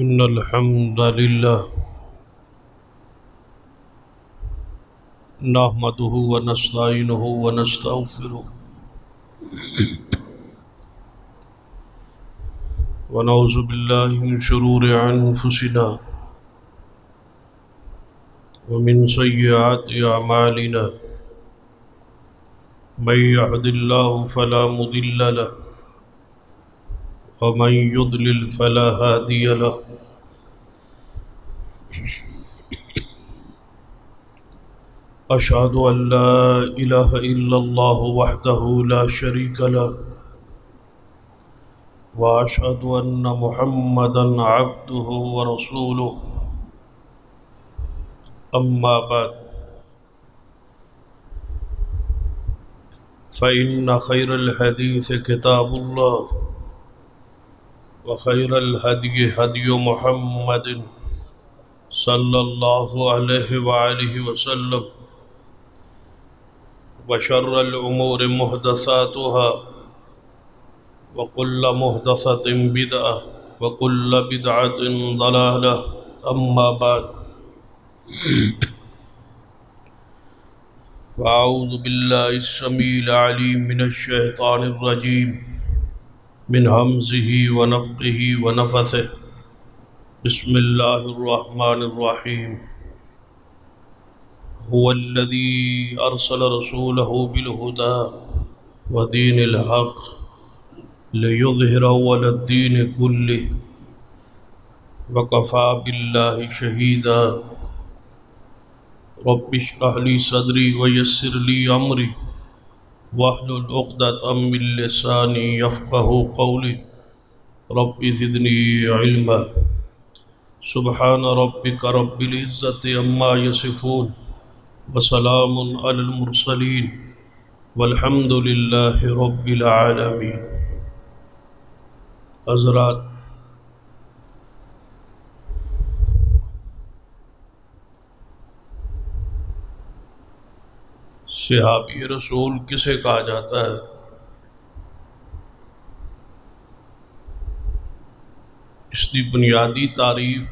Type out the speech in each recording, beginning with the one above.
إن الحمد لله نحمده ونستعينه ونستغفره ونعوذ بالله من شرور أنفسنا ومن سيئات أعمالنا من يهد الله فلا مضل له ومن يضلل فلا هادي له أشهد أن لا إله إلا الله وحده لا شريك له وأشهد أن محمدا عبده ورسوله أما بعد فإن خير الحديث كتاب الله وخير الهدي هدي محمد صلى الله عليه وآله وسلم وشر الأمور محدثاتها وكل محدثة بدعة وكل بدعة ضلالة أما بعد فأعوذ بالله السميع العليم من الشيطان الرجيم من همزه ونفخه ونفثه بسم الله الرحمن الرحيم هو الذي أرسل رسوله بالهدى ودين الحق ليظهره على الدين كله وكفى بالله شهيدا رب اشرح لي صدري ويسر لي أمري واحلل عقدة من لساني يفقهوا قولي رب زدني علما سبحان ربك رب العزة عما يصفون وسلام على المرسلين والحمد لله رب العالمين. حضرات، صحابی رسول کسے کہا جاتا ہے؟ اس کی بنیادی تعریف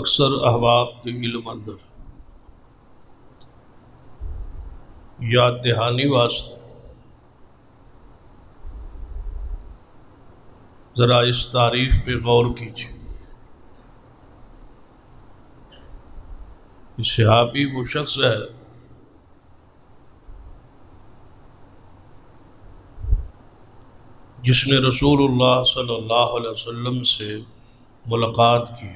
اکثر احباب کے علم اندر یا دہانی واسطے ذرا اس تعریف پہ غور کیجیے. صحابی وہ شخص ہے جس نے رسول اللہ صلی اللہ علیہ وسلم سے ملاقات کی.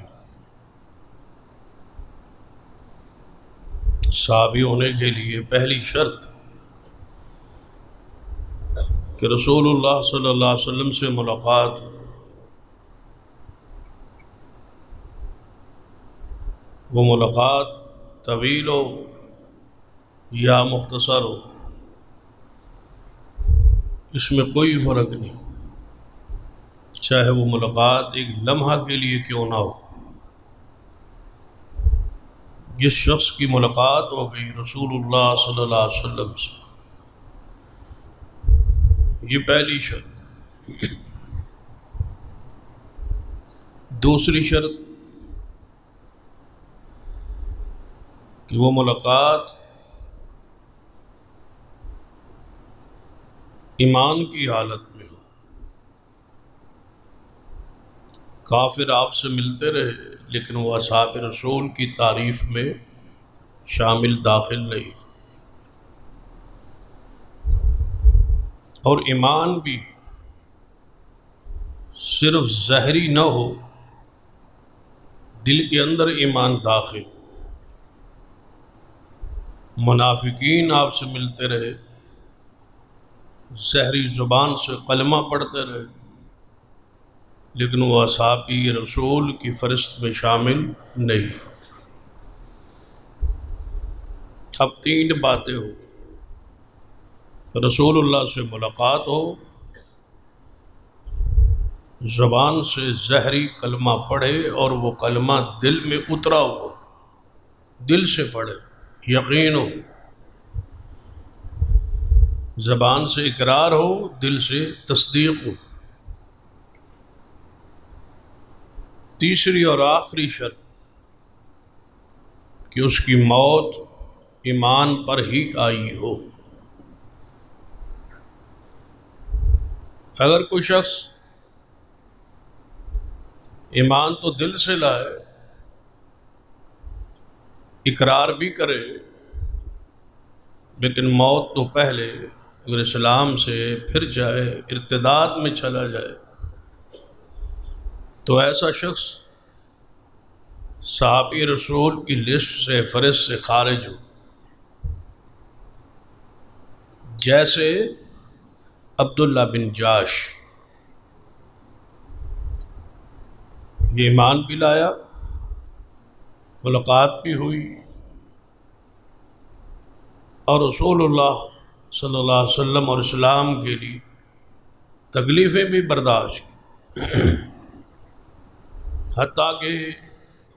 صحابی ہونے کے لیے پہلی شرط کہ رسول اللہ صلی اللہ علیہ وسلم سے ملاقات وہ ملاقات طویل ہو یا مختصر ہو، اس میں کوئی فرق نہیں، چاہے وہ ملاقات ایک لمحہ کے لیے کیوں نہ ہو. جس شخص کی ملاقات ہو گئی رسول اللہ صلی اللہ علیہ وسلم سے، یہ پہلی شرط. دوسری شرط کہ وہ ملاقات ایمان کی حالت میں ہو. کافر آپ سے ملتے رہے لیکن وہ اصحاب رسول کی تعریف میں شامل داخل نہیں. اور ایمان بھی صرف ظاہری نہ ہو، دل کے اندر ایمان داخل. منافقین آپ سے ملتے رہے، ظاہری زبان سے کلمہ پڑھتے رہے، لیکن وہ اصحابی رسول کی فہرست میں شامل نہیں. اب تین باتیں ہو: رسول اللہ سے ملاقات ہو، زبان سے ظاہری کلمہ پڑھے اور وہ کلمہ دل میں اترا ہو، دل سے پڑھے، یقین ہو، زبان سے اقرار ہو، دل سے تصدیق ہو۔ تیسری اور آخری شرط کہ اس کی موت ایمان پر ہی آئی ہو۔ اگر کوئی شخص ایمان تو دل سے لائے، اقرار بھی کرے، لیکن موت تو پہلے اگر اسلام سے پھر جائے، ارتداد میں چلا جائے، تو ایسا شخص صحابی رسول کی لسٹ سے، فہرست سے خارج ہو۔ جیسے عبداللہ بن جاش، یہ ایمان بھی لایا، ملاقات بھی ہوئی، اور رسول اللہ صلی اللہ علیہ وسلم اور اسلام کے لیے تکلیفیں بھی برداشت کی، حتیٰ کہ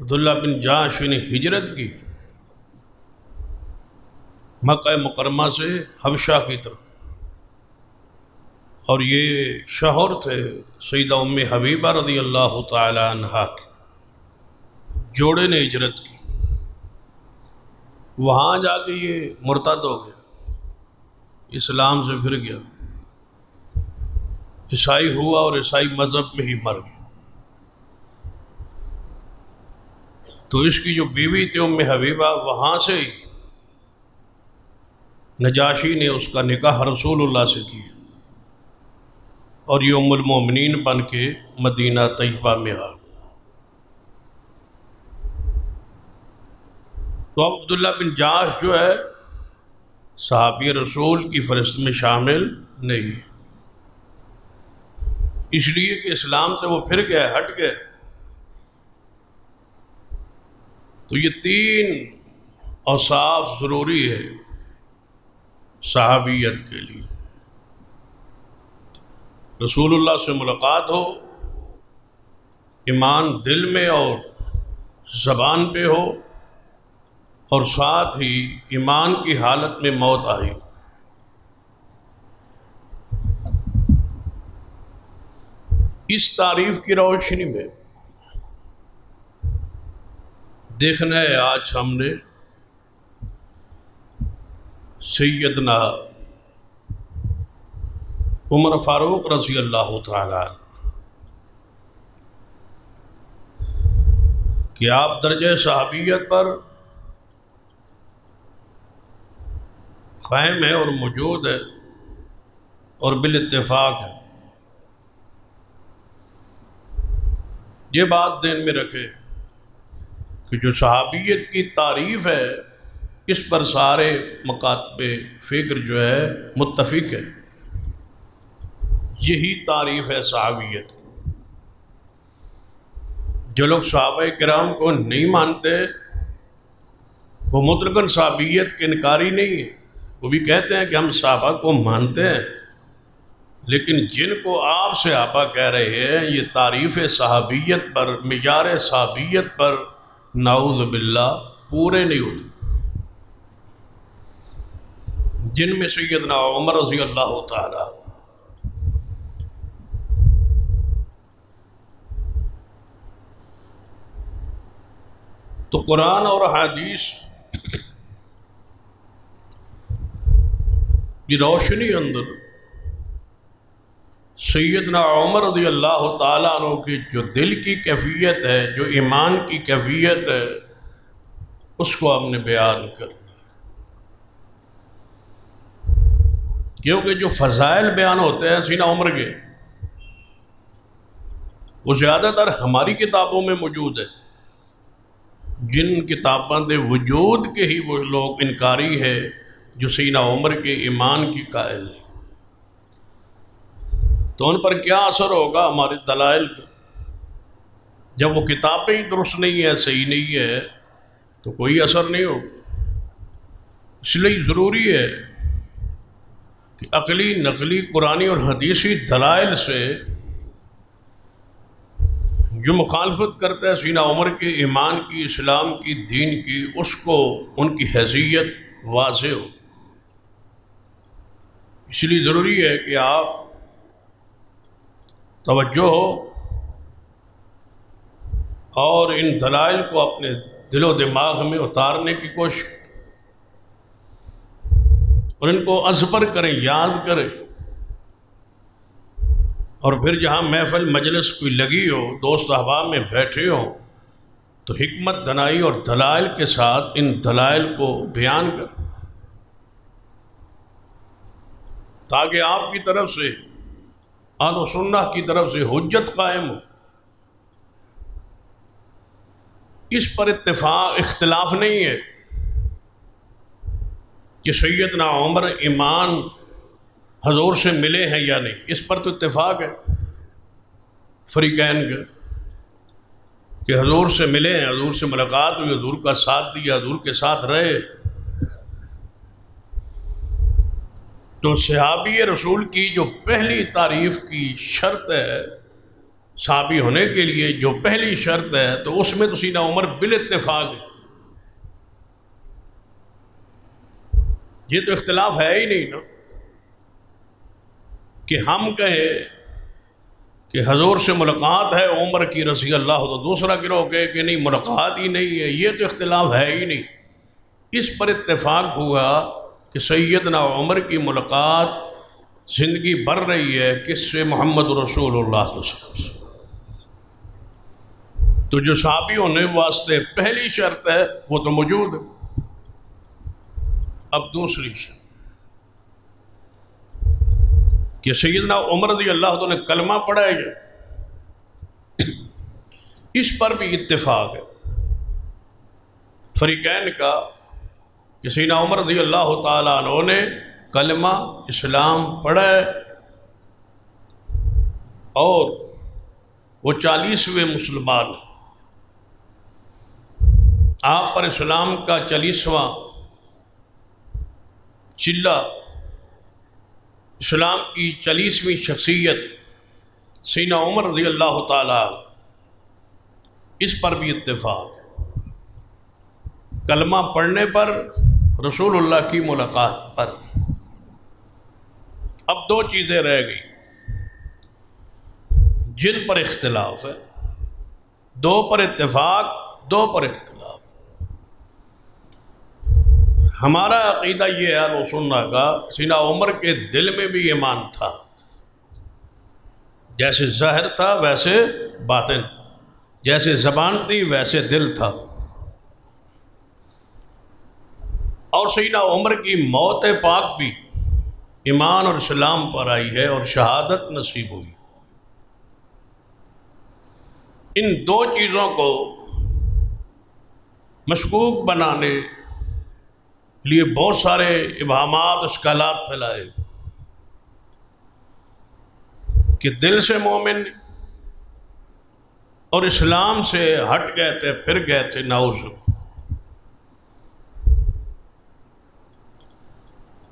عبداللہ بن جاش نے ہجرت کی مکہ مکرمہ سے حبشہ کی طرف، اور یہ شوہر تھے سیدہ ام حبیبہ رضی اللہ تعالی عنہا کے، جوڑے نے ہجرت کی، وہاں جا کے یہ مرتد ہو گیا، اسلام سے پھر گیا، عیسائی ہوا اور عیسائی مذہب میں ہی مر گیا۔ تو اس کی جو بیوی تھی ام حبیبہ، وہاں سے ہی نجاشی نے اس کا نکاح رسول اللہ سے کیا، اور یہ ام المومنین بن کے مدینہ طیبہ میں آ گئی۔ تو اب عبداللہ بن جاش جو ہے صحابی رسول کی فہرست میں شامل نہیں، اس لیے کہ اسلام سے وہ پھر گئے، ہٹ گئے۔ تو یہ تین اوصاف ضروری ہے صحابیت کے لیے: رسول اللہ سے ملاقات ہو، ایمان دل میں اور زبان پہ ہو، اور ساتھ ہی ایمان کی حالت میں موت آئی۔ اس تعریف کی روشنی میں دیکھنا ہے آج ہم نے سیدنا عمر فاروق رضی اللہ تعالی عنہ کہ آپ درجہ صحابیت پر قائم ہے اور موجود ہے، اور بالاتفاق ہے۔ یہ بات ذہن میں رکھے کہ جو صحابیت کی تعریف ہے، اس پر سارے مکاتب فکر جو ہے متفق ہے، یہی تعریف ہے صحابیت۔ جو لوگ صحابہ کرام کو نہیں مانتے وہ مطلقاً صحابیت کے انکاری نہیں ہے، وہ بھی کہتے ہیں کہ ہم صحابہ کو مانتے ہیں، لیکن جن کو آپ صحابہ کہہ رہے ہیں یہ تعریف صحابیت پر، معیار صحابیت پر نعوذ باللہ پورے نہیں ہوتے۔ جن میں سیدنا عمر رضی اللہ تعالی، تو قرآن اور حدیث کی روشنی اندر سیدنا عمر رضی اللہ تعالیٰ عنہ کی جو دل کی کیفیت ہے، جو ایمان کی کیفیت ہے، اس کو ہم نے بیان کرنا، کیونکہ جو فضائل بیان ہوتے ہیں سیدنا عمر کے، وہ زیادہ تر ہماری کتابوں میں موجود ہے، جن کتابوں کے وجود کے ہی وہ لوگ انکاری ہے جو سیدنا عمر کے ایمان کی قائل ہے۔ تو ان پر کیا اثر ہوگا ہمارے دلائل کا؟ جب وہ کتابیں ہی درست نہیں ہے، صحیح نہیں ہے، تو کوئی اثر نہیں ہوگا۔ اس لیے ضروری ہے کہ عقلی، نقلی، قرآنی اور حدیثی دلائل سے جو مخالفت کرتا ہے سیدنا عمر کے ایمان کی، اسلام کی، دین کی، اس کو ان کی حیثیت واضح ہو۔ اس لیے ضروری ہے کہ آپ توجہ ہو اور ان دلائل کو اپنے دل و دماغ میں اتارنے کی کوشش اور ان کو ازبر کریں، یاد کریں، اور پھر جہاں محفل مجلس کوئی لگی ہو، دوست احباب میں بیٹھے ہوں، تو حکمت دنائی اور دلائل کے ساتھ ان دلائل کو بیان کریں تاکہ آپ کی طرف سے اہل و سنہ کی طرف سے حجت قائم ہو۔ اس پر اختلاف نہیں ہے کہ سیدنا عمر ایمان حضور سے ملے ہیں یا نہیں، اس پر تو اتفاق ہے فریقین کا کہ حضور سے ملے ہیں، حضور سے ملاقات ہوئی، حضور کا ساتھ دیا، حضور کے ساتھ رہے۔ تو صحابی رسول کی جو پہلی تعریف کی شرط ہے، صحابی ہونے کے لیے جو پہلی شرط ہے، تو اس میں تو سیدنا عمر بالاتفاق ہے۔ یہ تو اختلاف ہے ہی نہیں نا کہ ہم کہیں کہ حضور سے ملاقات ہے عمر کی رضی اللہ، تو دوسرا گروہ کہے کہ نہیں ملاقات ہی نہیں ہے، یہ تو اختلاف ہے ہی نہیں۔ اس پر اتفاق ہوا کہ سیدنا عمر کی ملاقات زندگی بھر رہی ہے کس سے؟ محمد رسول اللہ صلی اللہ علیہ وسلم سے۔ تو جو صحابی ہونے واسطے پہلی شرط ہے وہ تو موجود ہے۔ اب دوسری شرط کہ سیدنا عمر رضی اللہ عنہ نے کلمہ پڑھا ہے، اس پر بھی اتفاق ہے فریقین کا کہ سیدنا عمر رضی اللہ تعالیٰ عنہ نے کلمہ اسلام پڑھا ہے اور وہ 40ویں مسلمان ہیں۔ آپ پر اسلام کا 40واں چلہ، اسلام کی 40ویں شخصیت سیدنا عمر رضی اللہ تعالیٰ، اس پر بھی اتفاق، کلمہ پڑھنے پر، رسول اللہ کی ملاقات پر۔ اب دو چیزیں رہ گئی جن پر اختلاف ہے، دو پر اتفاق، دو پر اختلاف۔ ہمارا عقیدہ یہ ہے اہل سنہ کا، سیدنا عمر کے دل میں بھی ایمان تھا، جیسے ظاہر تھا ویسے باطن، جیسے زبان تھی ویسے دل تھا۔ اور سیدنا عمر کی موت پاک بھی ایمان اور اسلام پر آئی ہے اور شہادت نصیب ہوئی۔ ان دو چیزوں کو مشکوک بنانے لیے بہت سارے ابہامات، اشکالات پھیلائے کہ دل سے مومن اور اسلام سے ہٹ گئے تھے، پھر گئے تھے، نعوذ۔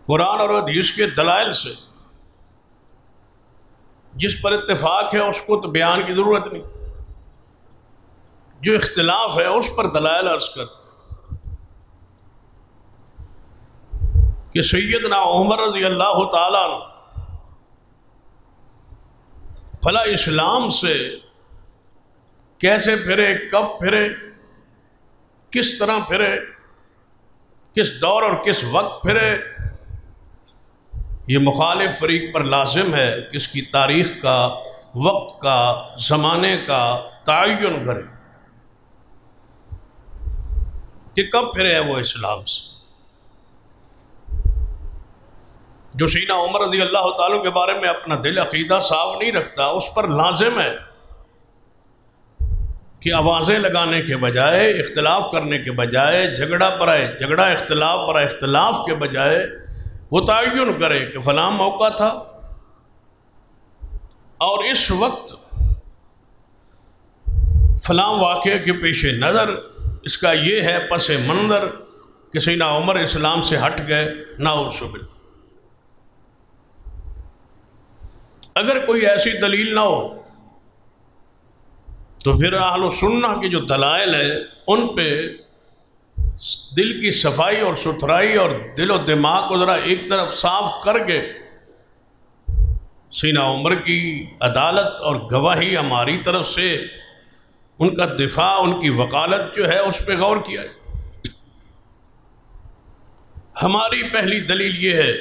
قرآن اور حدیث کے دلائل سے جس پر اتفاق ہے اس کو تو بیان کی ضرورت نہیں، جو اختلاف ہے اس پر دلائل عرض کرتے کہ سیدنا عمر رضی اللہ تعالیٰ فلا اسلام سے کیسے پھرے، کب پھرے، کس طرح پھرے، کس دور اور کس وقت پھرے، یہ مخالف فریق پر لازم ہے کہ اس کی تاریخ کا، وقت کا، زمانے کا تعین کرے کہ کب پھرے ہیں وہ اسلام سے۔ جو سیدنا عمر رضی اللہ تعالیٰ کے بارے میں اپنا دل عقیدہ صاف نہیں رکھتا، اس پر لازم ہے کہ آوازیں لگانے کے بجائے، اختلاف کرنے کے بجائے، جھگڑا پر آئے جھگڑا، اختلاف پر اختلاف کے بجائے وہ تعین کرے کہ فلاں موقع تھا اور اس وقت فلاں واقعے کے پیش نظر اس کا یہ ہے پس منظر کہ سیدنا عمر اسلام سے ہٹ گئے، نعوذ باللہ۔ اگر کوئی ایسی دلیل نہ ہو تو پھر اہل سنہ کے جو دلائل ہیں ان پہ دل کی صفائی اور ستھرائی اور دل و دماغ کو ذرا ایک طرف صاف کر کے سیدنا عمر کی عدالت اور گواہی ہماری طرف سے، ان کا دفاع، ان کی وکالت جو ہے اس پہ غور کیا ہے۔ ہماری پہلی دلیل یہ ہے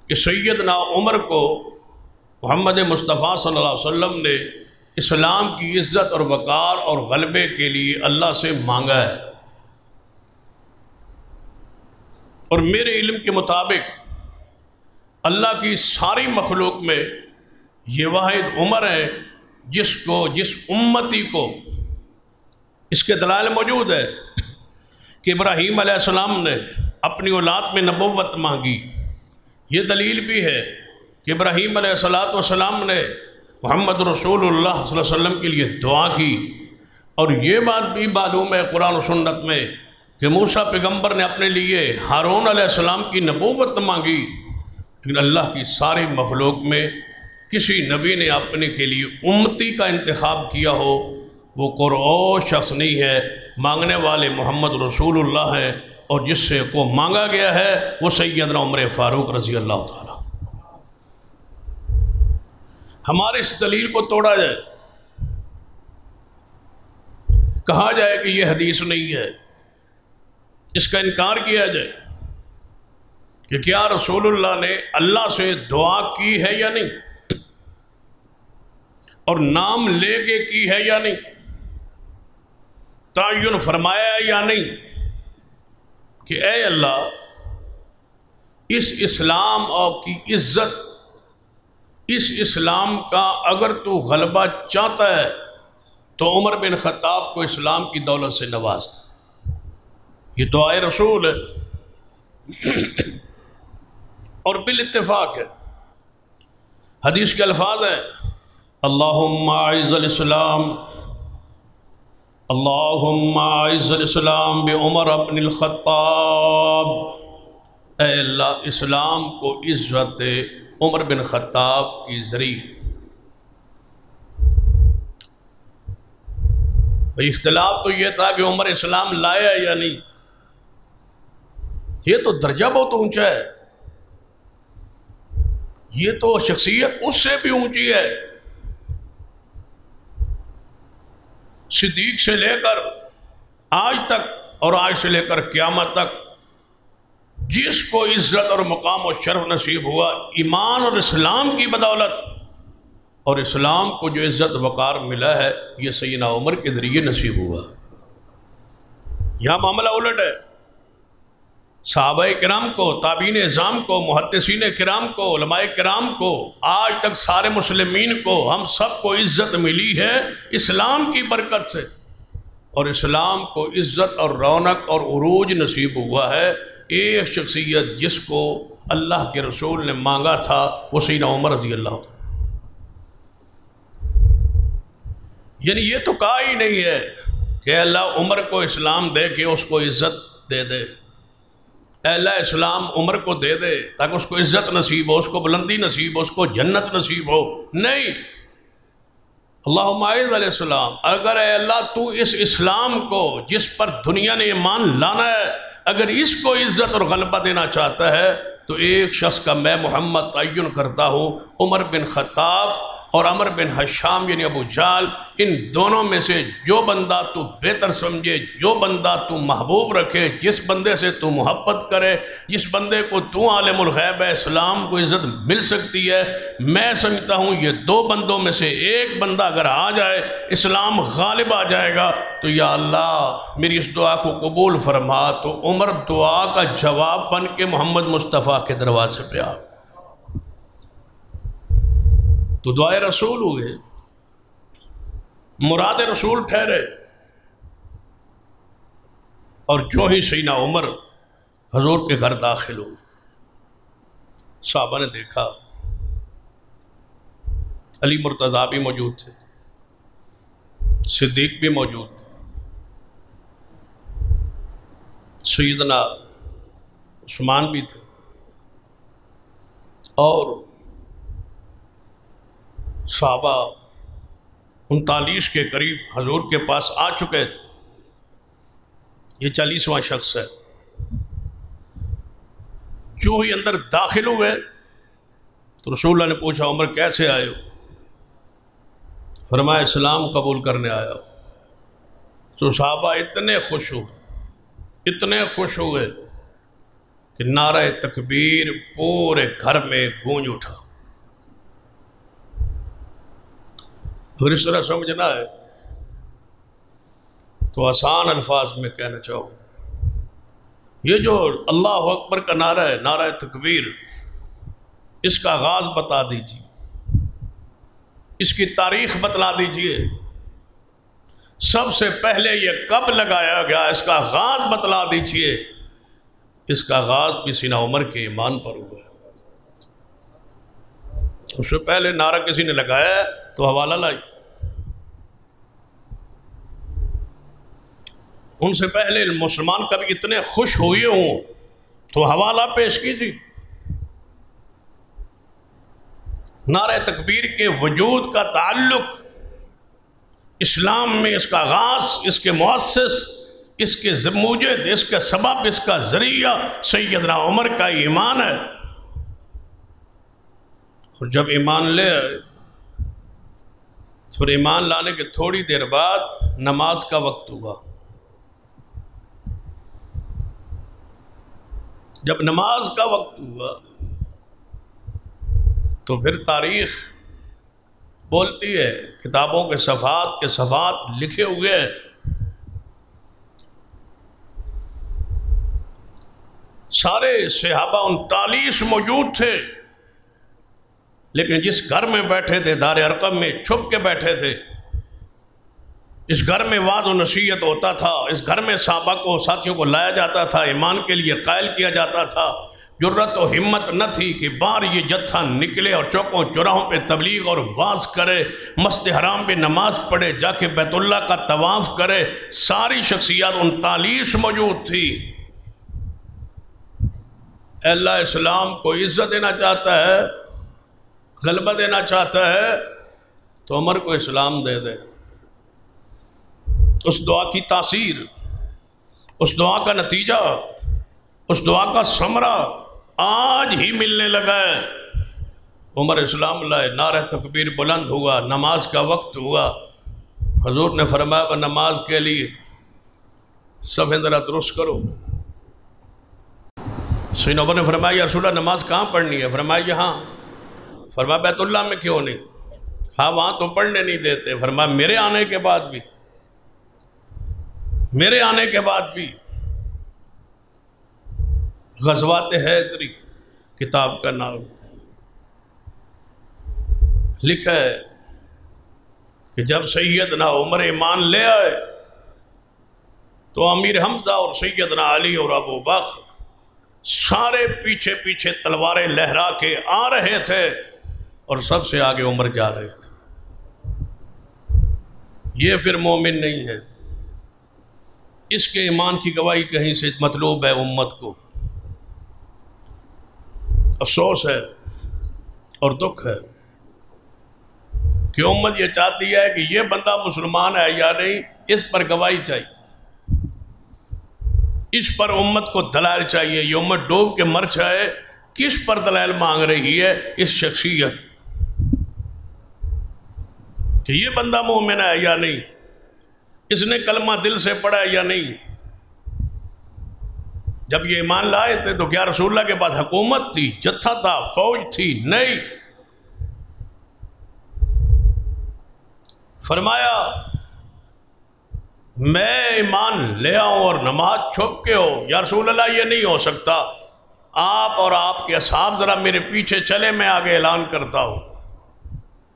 کہ سیدنا عمر کو محمد مصطفیٰ صلی اللہ علیہ وسلم نے اسلام کی عزت اور وقار اور غلبے کے لیے اللہ سے مانگا ہے، اور میرے علم کے مطابق اللہ کی ساری مخلوق میں یہ واحد عمر ہے جس امتی کو، اس کے دلائل موجود ہے کہ ابراہیم علیہ السلام نے اپنی اولاد میں نبوت مانگی، یہ دلیل بھی ہے کہ ابراہیم علیہ السلام نے محمد رسول اللہ صلی اللہ علیہ وسلم کے لیے دعا کی، اور یہ بات بھی معلوم ہے قرآن و سنت میں کہ موسیٰ پیغمبر نے اپنے لیے ہارون علیہ السلام کی نبوت مانگی، لیکن اللہ کی ساری مخلوق میں کسی نبی نے اپنے کے لیے امتی کا انتخاب کیا ہو وہ کوئی اور شخص نہیں ہے، مانگنے والے محمد رسول اللہ ہیں، اور جس سے کو مانگا گیا ہے وہ سیدنا عمر فاروق رضی اللہ تعالیٰ۔ ہمارے اس دلیل کو توڑا جائے، کہا جائے کہ یہ حدیث نہیں ہے، اس کا انکار کیا جائے کہ کیا رسول اللہ نے اللہ سے دعا کی ہے یا نہیں، اور نام لے کے کی ہے یا نہیں، تعین فرمایا ہے یا نہیں کہ اے اللہ اس اسلام اور کی عزت، اس اسلام کا اگر تو غلبہ چاہتا ہے تو عمر بن خطاب کو اسلام کی دولت سے نواز دے۔ یہ دعائے رسول ہے اور بالاتفاق ہے۔ حدیث کے الفاظ ہیں اللہم اعز الاسلام، اللہم اعز الاسلام بعمر بن الخطاب، اے اللہ اسلام کو عزت دے عمر بن خطاب کی ذریعے۔ بھئی اختلاف تو یہ تھا کہ عمر اسلام لایا یا نہیں، یہ تو درجہ بہت اونچا ہے، یہ تو شخصیت اس سے بھی اونچی ہے۔ صدیق سے لے کر آج تک اور آج سے لے کر قیامت تک جس کو عزت اور مقام و شرف نصیب ہوا ایمان اور اسلام کی بدولت، اور اسلام کو جو عزت وقار ملا ہے یہ سیدنا عمر کے ذریعے نصیب ہوا۔ یہاں معاملہ الٹ ہے، صحابہ کرام کو، تابعین اعظام کو، محدثین کرام کو، علماء کرام کو، آج تک سارے مسلمین کو، ہم سب کو عزت ملی ہے اسلام کی برکت سے، اور اسلام کو عزت اور رونق اور عروج نصیب ہوا ہے۔ ایک شخصیت جس کو اللہ کے رسول نے مانگا تھا وہ سیدنا عمر رضی اللہ عنہ۔ یعنی یہ تو کہا ہی نہیں ہے کہ اللہ عمر کو اسلام دے کے اس کو عزت دے دے، اے اللہ اسلام عمر کو دے دے تاکہ اس کو عزت نصیب ہو، اس کو بلندی نصیب ہو، اس کو جنت نصیب ہو، نہیں۔ اللہم اعز علیہ السلام، اگر اے اللہ تو اس اسلام کو جس پر دنیا نے ایمان لانا ہے، اگر اس کو عزت اور غلبہ دینا چاہتا ہے تو ایک شخص کا میں محمد تعین کرتا ہوں، عمر بن خطاب اور عمر بن حشام یعنی ابو جہل، ان دونوں میں سے جو بندہ تو بہتر سمجھے، جو بندہ تو محبوب رکھے، جس بندے سے تو محبت کرے، جس بندے کو تو عالم الغیب ہے اسلام کو عزت مل سکتی ہے، میں سمجھتا ہوں یہ دو بندوں میں سے ایک بندہ اگر آ جائے، اسلام غالب آ جائے گا تو یا اللہ میری اس دعا کو قبول فرما۔ تو عمر دعا کا جواب بن کے محمد مصطفیٰ کے دروازے پہ آ، تو دعائے رسول ہوئے، مراد رسول ٹھہرے، اور جو ہی سیدنا عمر حضور کے گھر داخل ہو، صحابہ نے دیکھا علی مرتضیٰ بھی موجود تھے، صدیق بھی موجود تھے، سیدنا عثمان بھی تھے، اور صحابہ 39 کے قریب حضور کے پاس آ چکے تھے، یہ 40واں شخص ہے۔ جو ہی اندر داخل ہوئے تو رسول اللہ نے پوچھا عمر کیسے آئے ہو؟ فرمایا اسلام قبول کرنے آیا ہو۔ تو صحابہ اتنے خوش ہوئے کہ نعرہ تکبیر پورے گھر میں گونج اٹھا۔ اگر اس طرح سمجھنا ہے تو آسان الفاظ میں کہنا چاہوں، یہ جو اللہ اکبر کا نعرہ ہے، نعرہ تکبیر، اس کا آغاز بتا دیجیے، اس کی تاریخ بتلا دیجیے، سب سے پہلے یہ کب لگایا گیا، اس کا آغاز بتلا دیجیے۔ اس کا آغاز بھی سیدنا عمر کے ایمان پر ہوا ہے۔ اس سے پہلے نعرہ کسی نے لگایا تو حوالہ لائی، ان سے پہلے مسلمان کبھی اتنے خوش ہوئے ہوں تو حوالہ پیش کیجیے۔ نعرہ تکبیر کے وجود کا تعلق اسلام میں، اس کا آغاز، اس کے مؤسس، اس کے موجد، اس کا سبب، اس کا ذریعہ سیدنا عمر کا ایمان ہے۔ اور جب ایمان لے آئے، پھر ایمان لانے کے تھوڑی دیر بعد نماز کا وقت ہوا۔ جب نماز کا وقت ہوا تو پھر تاریخ بولتی ہے، کتابوں کے صفحات لکھے ہوئے ہیں، سارے صحابہ 39 موجود تھے، لیکن جس گھر میں بیٹھے تھے، دار ارقم میں چھپ کے بیٹھے تھے، اس گھر میں وعظ و نصیحت ہوتا تھا، اس گھر میں صحابہ کو، ساتھیوں کو لایا جاتا تھا، ایمان کے لیے قائل کیا جاتا تھا، جرت و ہمت نہ تھی کہ باہر یہ جتھا نکلے اور چوکوں چوراہوں پہ تبلیغ اور واعظ کرے، مسجد حرام پہ نماز پڑھے، جا کے بیت اللہ کا طواف کرے۔ ساری شخصیات 39 موجود تھی۔ اللہ اسلام کو عزت دینا چاہتا ہے، غلبہ دینا چاہتا ہے تو عمر کو اسلام دے دے۔ اس دعا کی تاثیر، اس دعا کا نتیجہ، اس دعا کا ثمرہ آج ہی ملنے لگا ہے۔ عمر اسلام لائے، نعرہ تکبیر بلند ہوا، نماز کا وقت ہوا، حضور نے فرمایا نماز کے لیے صفیں ذرا درست کرو۔ سیدنا عمر نے فرمایا یا رسول اللہ نماز کہاں پڑھنی ہے؟ فرمایا یہاں۔ فرمایا بیت اللہ میں کیوں نہیں؟ ہاں وہاں تو پڑھنے نہیں دیتے۔ فرمایا میرے آنے کے بعد بھی غزوات حیدری کتاب کا نام لکھا ہے کہ جب سیدنا عمر ایمان لے آئے تو امیر حمزہ اور سیدنا علی اور ابو بکر سارے پیچھے پیچھے تلواریں لہرا کے آ رہے تھے اور سب سے آگے عمر جا رہے تھے۔ یہ پھر مومن نہیں ہے، اس کے ایمان کی گواہی کہیں سے مطلوب ہے امت کو۔ افسوس ہے اور دکھ ہے کہ امت یہ چاہتی ہے کہ یہ بندہ مسلمان ہے یا نہیں، اس پر گواہی چاہیے، اس پر امت کو دلائل چاہیے۔ یہ امت ڈوب کے مر جائے، کس پر دلائل مانگ رہی ہے؟ اس شخصیت کہ یہ بندہ مومن ہے یا نہیں، اس نے کلمہ دل سے پڑھا ہے یا نہیں۔ جب یہ ایمان لائے تھے تو کیا رسول اللہ کے پاس حکومت تھی، جتھا تھا، فوج تھی؟ نہیں۔ فرمایا میں ایمان لے آؤں اور نماز چھپ کے ہو؟ یا رسول اللہ یہ نہیں ہو سکتا، آپ اور آپ کے اصحاب ذرا میرے پیچھے چلے، میں آگے اعلان کرتا ہوں۔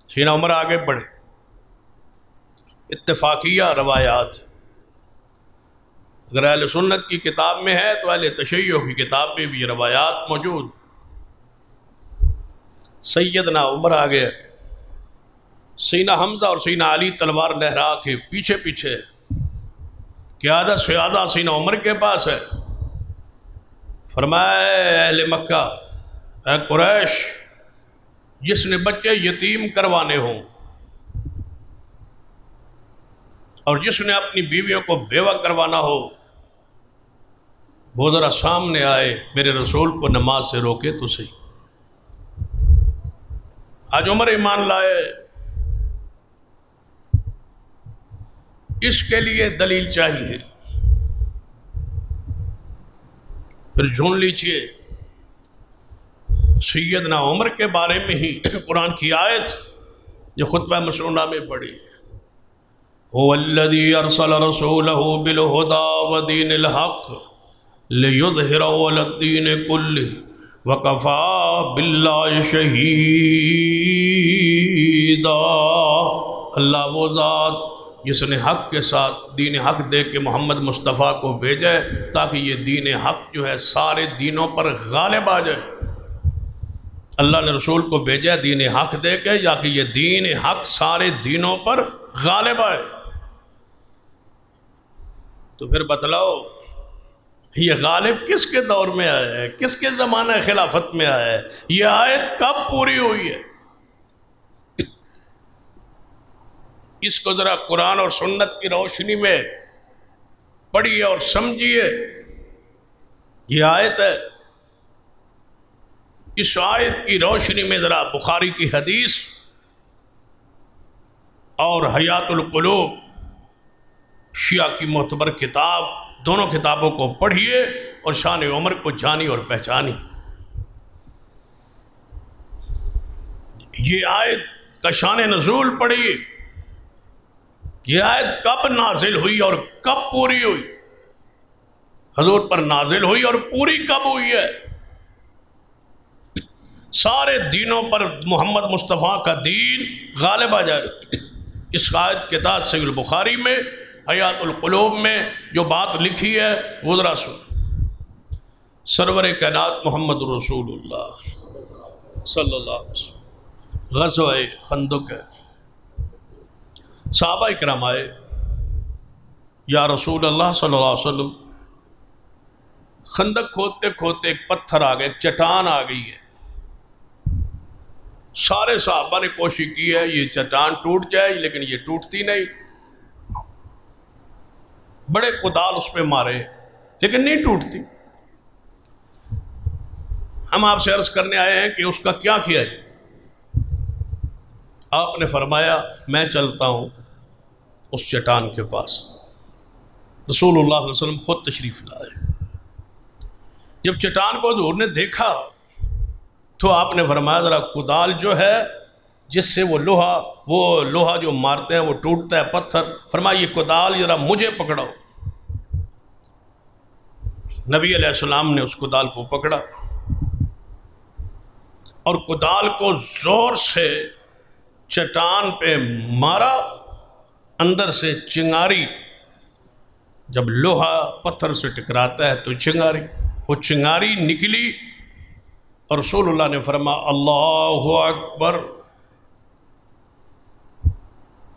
سیدنا عمر آگے بڑھے۔ اتفاقیہ روایات اگر اہل سنت کی کتاب میں ہے تو اہل تشیع کی کتاب میں بھی یہ روایات موجود۔ سیدنا عمر آگے، سیدنا حمزہ اور سیدنا علی تلوار لہرا کے پیچھے پیچھے، قیادت سیادہ سیدنا عمر کے پاس ہے۔ فرمایا اے اہل مکہ، اے قریش، جس نے بچے یتیم کروانے ہوں اور جس نے اپنی بیویوں کو بیوہ کروانا ہو، وہ ذرا سامنے آئے، میرے رسول کو نماز سے روکے تو صحیح۔ آج عمر ایمان لائے، اس کے لیے دلیل چاہیے۔ پھر جھون لیجیے سیدنا عمر کے بارے میں ہی قرآن کی آیت جو خطبہ مسنونہ میں پڑھی، هو الذی ارسل رسولہ بالہدی ودین الحق لیظہرہ علی الدین کلہ وکفی باللہ شہیدا۔ اللہ وہ ذات جس نے حق کے ساتھ دین حق دے کے محمد مصطفیٰ کو بھیجا ہے تاکہ یہ دین حق جو ہے سارے دینوں پر غالب آ جائے۔ اللہ نے رسول کو بھیجا ہے دین حق دے کے یا کہ یہ دین حق سارے دینوں پر غالب آئے۔ تو پھر بتلاؤ یہ غالب کس کے دور میں آیا ہے، کس کے زمانہ خلافت میں آیا ہے، یہ آیت کب پوری ہوئی ہے؟ اس کو ذرا قرآن اور سنت کی روشنی میں پڑھیے اور سمجھیے۔ یہ آیت ہے، اس آیت کی روشنی میں ذرا بخاری کی حدیث اور حیات القلوب شیعہ کی معتبر کتاب، دونوں کتابوں کو پڑھیے اور شان عمر کو جانی اور پہچانی۔ یہ آیت کا شان نزول پڑھیے، یہ آیت کب نازل ہوئی اور کب پوری ہوئی، حضور پر نازل ہوئی اور پوری کب ہوئی ہے۔ سارے دینوں پر محمد مصطفیٰ کا دین غالب آ جائے۔ اس آیت کے تحت صحیح البخاری میں حیات القلوب میں جو بات لکھی ہے وہ ذرا سن۔ سرور کائنات محمد رسول اللہ صلی اللہ علیہ وسلم غزوہ خندق ہے۔ صحابہ اکرام آئے، یا رسول اللہ صلی اللہ علیہ وسلم خندق کھودتے کھودتے ایک پتھر آ گیا، ایک چٹان آ گئی ہے۔ سارے صحابہ نے کوشش کی ہے یہ چٹان ٹوٹ جائے لیکن یہ ٹوٹتی نہیں، بڑے کدال اس پہ مارے لیکن نہیں ٹوٹتی۔ ہم آپ سے عرض کرنے آئے ہیں کہ اس کا کیا کیا ہے؟ آپ نے فرمایا میں چلتا ہوں اس چٹان کے پاس۔ رسول اللہ صلی اللہ علیہ وسلم خود تشریف لائے۔ جب چٹان کو حضور نے دیکھا تو آپ نے فرمایا ذرا کدال جو ہے جس سے وہ لوہا جو مارتے ہیں وہ ٹوٹتا ہے پتھر، فرمایا یہ کدال ذرا مجھے پکڑاؤ۔ نبی علیہ السلام نے اس کدال کو پکڑا اور کدال کو زور سے چٹان پہ مارا، اندر سے چنگاری، جب لوہا پتھر سے ٹکراتا ہے تو وہ چنگاری نکلی اور رسول اللہ نے فرمایا اللہ اکبر،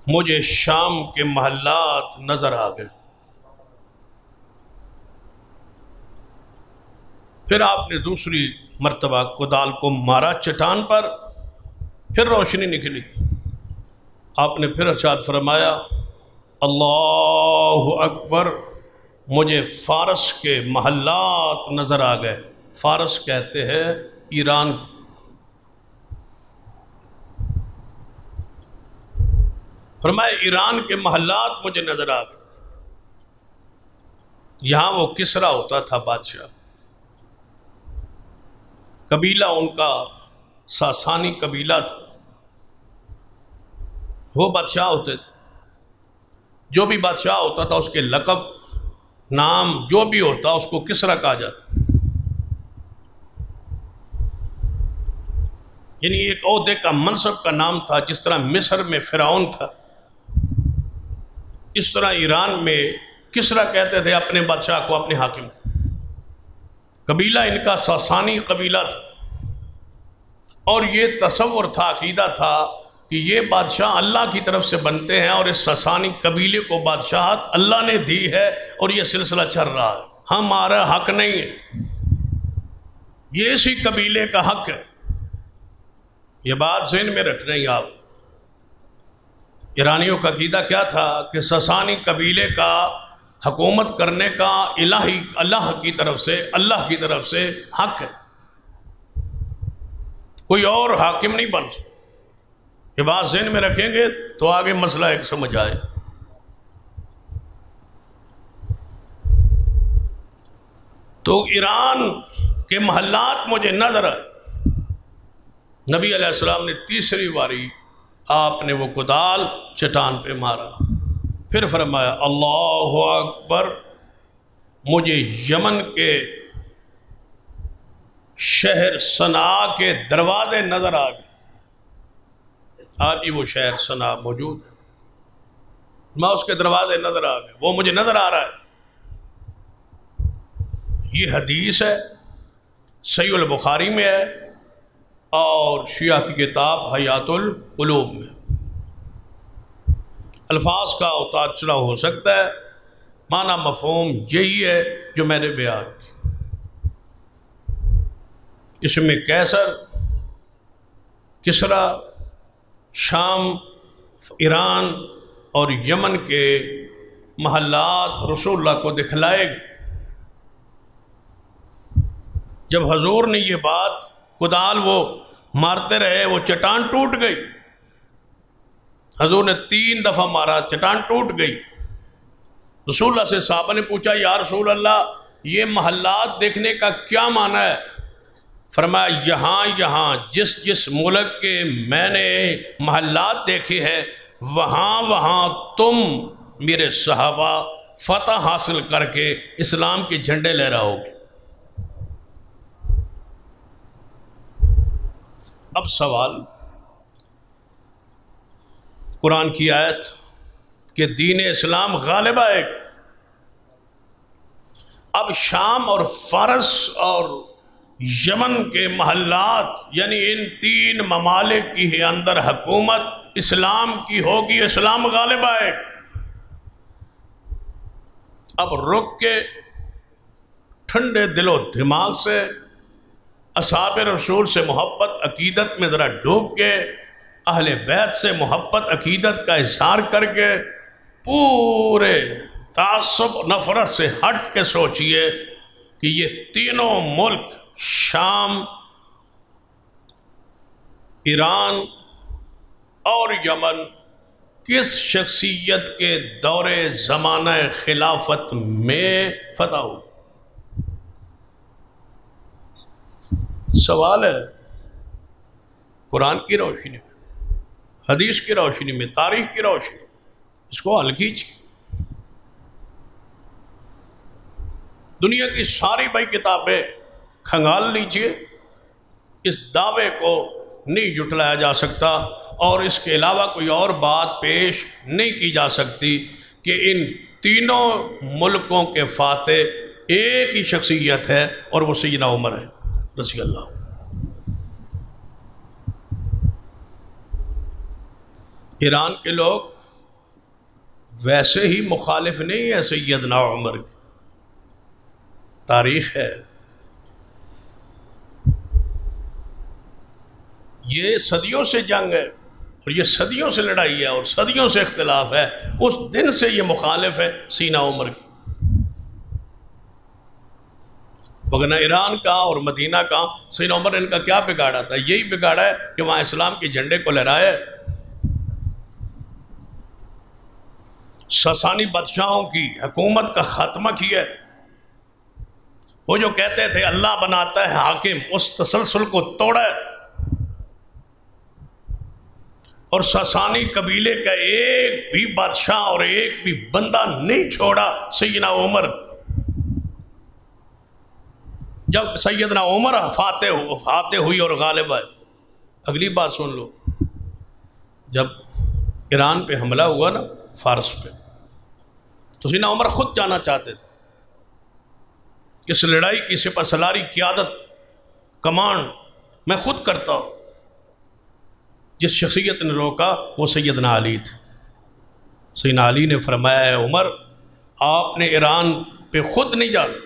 مجھے شام کے محلات نظر آ گئے۔ پھر آپ نے دوسری مرتبہ کدال کو مارا چٹان پر، پھر روشنی نکلی۔ آپ نے پھر ارشاد فرمایا اللہ اکبر، مجھے فارس کے محلات نظر آ گئے۔ فارس کہتے ہیں ایران۔ فرمایا ایران کے محلات مجھے نظر آ گئے۔ یہاں وہ کسرا ہوتا تھا بادشاہ، قبیلہ ان کا ساسانی قبیلہ تھا، وہ بادشاہ ہوتے تھے۔ جو بھی بادشاہ ہوتا تھا اس کے لقب نام جو بھی ہوتا اس کو کسرا کہا جاتا، یعنی ایک عہدے کا منصب کا نام تھا۔ جس طرح مصر میں فرعون تھا اس طرح ایران میں کسرا کہتے تھے اپنے بادشاہ کو، اپنے حاکم۔ قبیلہ ان کا ساسانی قبیلہ تھا اور یہ تصور تھا، عقیدہ تھا کہ یہ بادشاہ اللہ کی طرف سے بنتے ہیں اور اس ساسانی قبیلے کو بادشاہت اللہ نے دی ہے اور یہ سلسلہ چل رہا ہے، ہمارا حق نہیں ہے، یہ اسی قبیلے کا حق ہے۔ یہ بات ذہن میں رکھ رہے ہیں آپ۔ ایرانیوں کا عقیدہ کیا تھا کہ ساسانی قبیلے کا حکومت کرنے کا اللہ کی طرف سے حق ہے، کوئی اور حاکم نہیں بن سکتا۔ یہ بات ذہن میں رکھیں گے تو آگے مسئلہ ایک سمجھ آئے. تو ایران کے محلات مجھے نظر آئے. نبی علیہ السلام نے تیسری باری آپ نے وہ کدال چٹان پہ مارا، پھر فرمایا اللہ اکبر. مجھے یمن کے شہر صنعاء کے دروازے نظر آ گئے. آج بھی وہ شہر صنعاء موجود ہے، میں اس کے دروازے نظر آ گئے، وہ مجھے نظر آ رہا ہے. یہ حدیث ہے، صحیح البخاری میں ہے اور شیعہ کی کتاب حیات القلوب میں. الفاظ کا اتار چڑھاؤ ہو سکتا ہے، معنی مفہوم یہی ہے جو میں نے بیان کی. اس میں کیسر، کسرا، شام، ایران اور یمن کے محلات رسول اللہ کو دکھلائے گئے. جب حضور نے یہ بات کدال وہ مارتے رہے، وہ چٹان ٹوٹ گئی. حضور نے 3 دفعہ مارا، چٹان ٹوٹ گئی. رسول اللہ سے صحابہ نے پوچھا یا رسول اللہ یہ محلات دیکھنے کا کیا معنی ہے؟ فرمایا یہاں یہاں جس ملک کے میں نے محلات دیکھے ہیں وہاں وہاں تم میرے صحابہ فتح حاصل کر کے اسلام کے جھنڈے لہراؤ گے. اب سوال، قرآن کی آیت کہ دین اسلام غالب آئے گا. اب شام اور فارس اور یمن کے محلات یعنی ان 3 ممالک کی اندر حکومت اسلام کی ہوگی، اسلام غالب آئے گا. اب رک کے ٹھنڈے دل و دماغ سے اصحاب رسول سے محبت عقیدت میں ذرا ڈوب کے، اہل بیت سے محبت عقیدت کا اظہار کر کے، پورے تعصب نفرت سے ہٹ کے سوچئے کہ یہ تینوں ملک شام، ایران اور یمن کس شخصیت کے دور زمانہ خلافت میں فتح ہو. سوال ہے قرآن کی روشنی میں، حدیث کی روشنی میں، تاریخ کی روشنی میں اس کو حل کیجیے. دنیا کی ساری بھائی کتابیں کھنگال لیجئے، اس دعوے کو نہیں جھٹلایا جا سکتا اور اس کے علاوہ کوئی اور بات پیش نہیں کی جا سکتی کہ ان تینوں ملکوں کے فاتح ایک ہی شخصیت ہے اور وہ سیدنا عمر ہے رضی اللہ. ایران کے لوگ ویسے ہی مخالف نہیں ہے سیدنا عمر کی، تاریخ ہے. یہ صدیوں سے جنگ ہے اور یہ صدیوں سے لڑائی ہے اور صدیوں سے اختلاف ہے. اس دن سے یہ مخالف ہے سیدنا عمر کی. وگرنہ ایران کا اور مدینہ کا سیدنا عمر نے ان کا کیا بگاڑا تھا؟ یہی بگاڑا ہے کہ وہاں اسلام کے جھنڈے کو لہرائے. ساسانی بادشاہوں کی حکومت کا خاتمہ کیا. وہ جو کہتے تھے اللہ بناتا ہے حاکم، اس تسلسل کو توڑا اور ساسانی قبیلے کا ایک بھی بادشاہ اور ایک بھی بندہ نہیں چھوڑا سیدنا عمر. جب سیدنا عمر فاتح ہوئی اور غالب آئے. اگلی بات سن لو، جب ایران پہ حملہ ہوا نا فارس پہ، تو سیدنا عمر خود جانا چاہتے تھے. اس لڑائی کی سپہ سالاری قیادت کمانڈ میں خود کرتا ہوں. جس شخصیت نے روکا وہ سیدنا علی تھے. سیدنا علی نے فرمایا ہے عمر آپ نے ایران پہ خود نہیں جانا،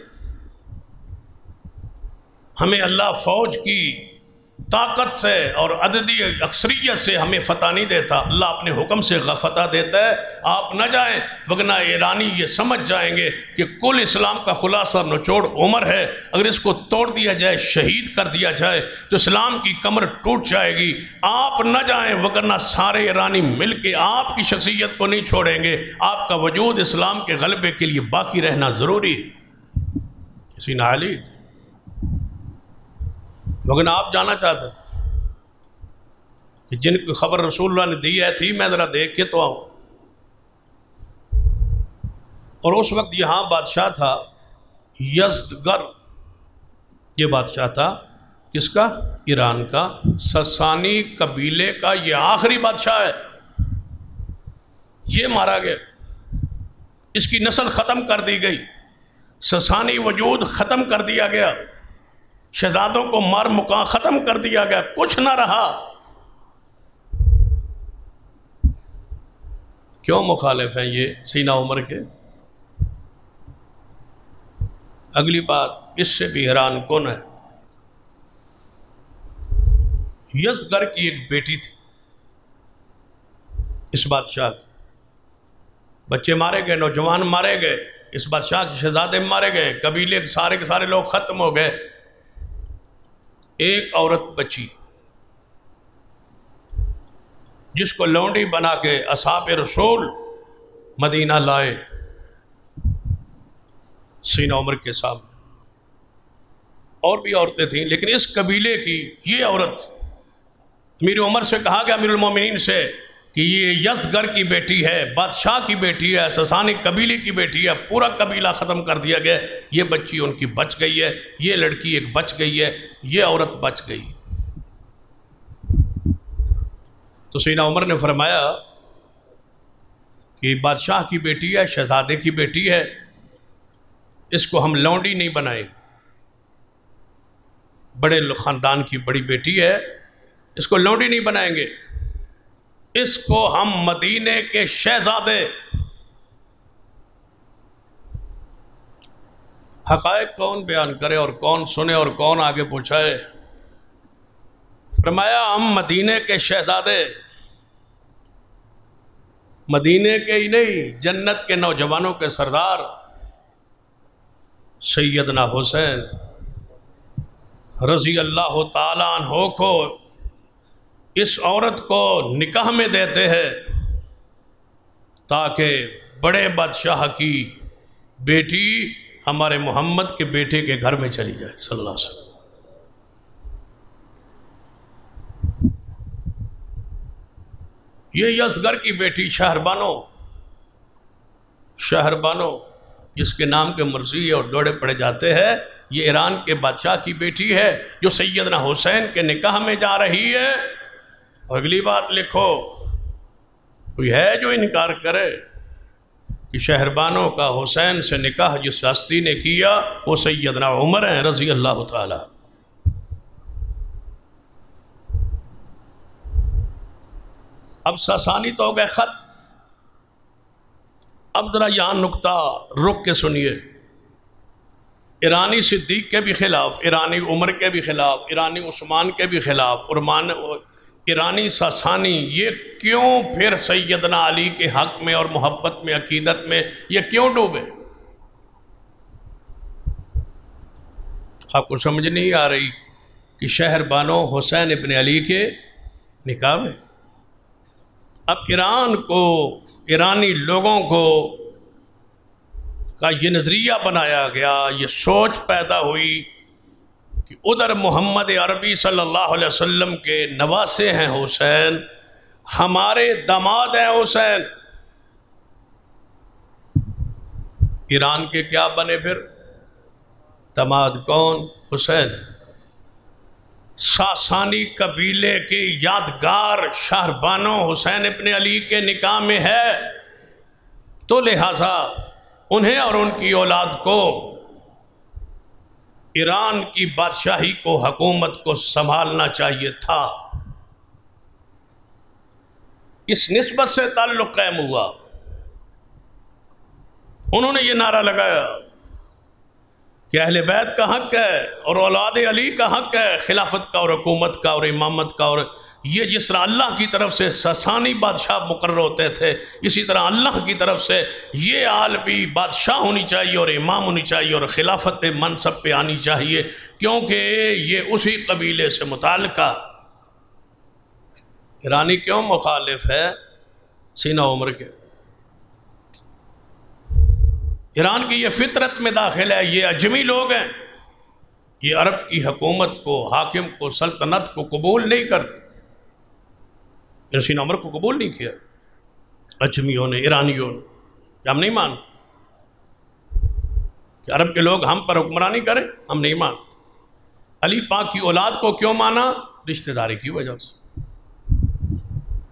ہمیں اللہ فوج کی طاقت سے اور عددی اکثریت سے ہمیں فتح نہیں دیتا، اللہ اپنے حکم سے فتح دیتا ہے۔ آپ نہ جائیں، وگرنہ ایرانی یہ سمجھ جائیں گے کہ کل اسلام کا خلاصہ نچوڑ عمر ہے، اگر اس کو توڑ دیا جائے، شہید کر دیا جائے تو اسلام کی کمر ٹوٹ جائے گی۔ آپ نہ جائیں، وگرنہ سارے ایرانی مل کے آپ کی شخصیت کو نہیں چھوڑیں گے۔ آپ کا وجود اسلام کے غلبے کے لیے باقی رہنا ضروری ہے۔ کسی نے علی لیکن آپ جانا چاہتے کہ جن کو خبر رسول اللہ نے دی ہے تھی، میں ذرا دیکھ کے تو آؤں۔ اور اس وقت یہاں بادشاہ تھا یزدگر، یہ بادشاہ تھا کس کا؟ ایران کا، ساسانی قبیلے کا یہ آخری بادشاہ ہے۔ یہ مارا گیا، اس کی نسل ختم کر دی گئی، ساسانی وجود ختم کر دیا گیا، شہزادوں کو مار مکان ختم کر دیا گیا، کچھ نہ رہا۔ کیوں مخالف ہیں یہ سیدنا عمر کے؟ اگلی بات اس سے بھی حیران کن ہے، یزدگر کی ایک بیٹی تھی اس بادشاہ کی، بچے مارے گئے، نوجوان مارے گئے، اس بادشاہ کے شہزادے مارے گئے، قبیلے کے سارے لوگ ختم ہو گئے۔ ایک عورت بچی جس کو لونڈی بنا کے اصحاب رسول مدینہ لائے سیدنا عمر کے سامنے۔ اور بھی عورتیں تھیں، لیکن اس قبیلے کی یہ عورت امیر عمر سے کہا گیا، امیر المومنین سے، کہ یہ یزدگر کی بیٹی ہے، بادشاہ کی بیٹی ہے، ساسانی قبیلے کی بیٹی ہے، پورا قبیلہ ختم کر دیا گیا، یہ بچی ان کی بچ گئی ہے، یہ لڑکی ایک بچ گئی ہے، یہ عورت بچ گئی۔ تو سیدنا عمر نے فرمایا کہ بادشاہ کی بیٹی ہے، شہزادے کی بیٹی ہے، اس کو ہم لونڈی نہیں بنائیں، بڑے خاندان کی بڑی بیٹی ہے، اس کو لونڈی نہیں بنائیں گے، اس کو ہم مدینے کے شہزادے۔ حقائق کون بیان کرے اور کون سنے اور کون آگے پہنچائے؟ فرمایا ہم مدینے کے شہزادے، مدینے کے ہی نہیں، جنت کے نوجوانوں کے سردار سیدنا حسین رضی اللہ تعالیٰ عنہ کو اس عورت کو نکاح میں دیتے ہیں تاکہ بڑے بادشاہ کی بیٹی ہمارے محمد کے بیٹے کے گھر میں چلی جائے صلی اللہ علیہ وسلم۔ یہ یزدگر کی بیٹی شہربانو جس کے نام کے مرضی اور دوڑے پڑے جاتے ہیں، یہ ایران کے بادشاہ کی بیٹی ہے جو سیدنا حسین کے نکاح میں جا رہی ہے۔ اور اگلی بات لکھو، کوئی ہے جو انکار کرے کہ شہربانوں کا حسین سے نکاح جس ہستی نے کیا وہ سیدنا عمر ہیں رضی اللہ تعالی۔ اب ساسانی تو ہو گئے خط، اب ذرا یہاں نکتہ رک کے سنیے۔ ایرانی صدیق کے بھی خلاف، ایرانی عمر کے بھی خلاف، ایرانی عثمان کے بھی خلاف، ایرانی ساسانی یہ کیوں پھر سیدنا علی کے حق میں اور محبت میں، عقیدت میں یہ کیوں ڈوبے؟ آپ کو سمجھ نہیں آ رہی کہ شہربانو حسین ابن علی کے نکاح میں؟ اب ایران کو، ایرانی لوگوں کو کا یہ نظریہ بنایا گیا، یہ سوچ پیدا ہوئی کہ ادھر محمد عربی صلی اللہ علیہ وسلم کے نواسے ہیں حسین، ہمارے داماد ہیں حسین، ایران کے کیا بنے پھر؟ داماد کون؟ حسین۔ ساسانی قبیلے کے یادگار شہربانو حسین ابن علی کے نکاح میں ہے، تو لہٰذا انہیں اور ان کی اولاد کو ایران کی بادشاہی کو، حکومت کو سنبھالنا چاہیے تھا۔ اس نسبت سے تعلق قائم ہوا۔ انہوں نے یہ نعرہ لگایا کہ اہل بیت کا حق ہے اور اولاد علی کا حق ہے خلافت کا اور حکومت کا اور امامت کا، اور یہ جس طرح اللہ کی طرف سے ساسانی بادشاہ مقرر ہوتے تھے اسی طرح اللہ کی طرف سے یہ عالمی بادشاہ ہونی چاہیے اور امام ہونی چاہیے اور خلافت منصب پہ آنی چاہیے، کیونکہ یہ اسی قبیلے سے متعلقہ۔ ایرانی کیوں مخالف ہے سینہ عمر کے؟ ایران کی یہ فطرت میں داخل ہے، یہ اجمی لوگ ہیں، یہ عرب کی حکومت کو، حاکم کو، سلطنت کو قبول نہیں کرتے۔ سینہ عمر کو قبول نہیں کیا اجمیوں نے، ایرانیوں نے، کہ ہم نہیں مانتے کہ عرب کے لوگ ہم پر حکمرانی کریں، ہم نہیں مانتے۔ علی پاک کی اولاد کو کیوں مانا؟ رشتہ داری کی وجہ سے،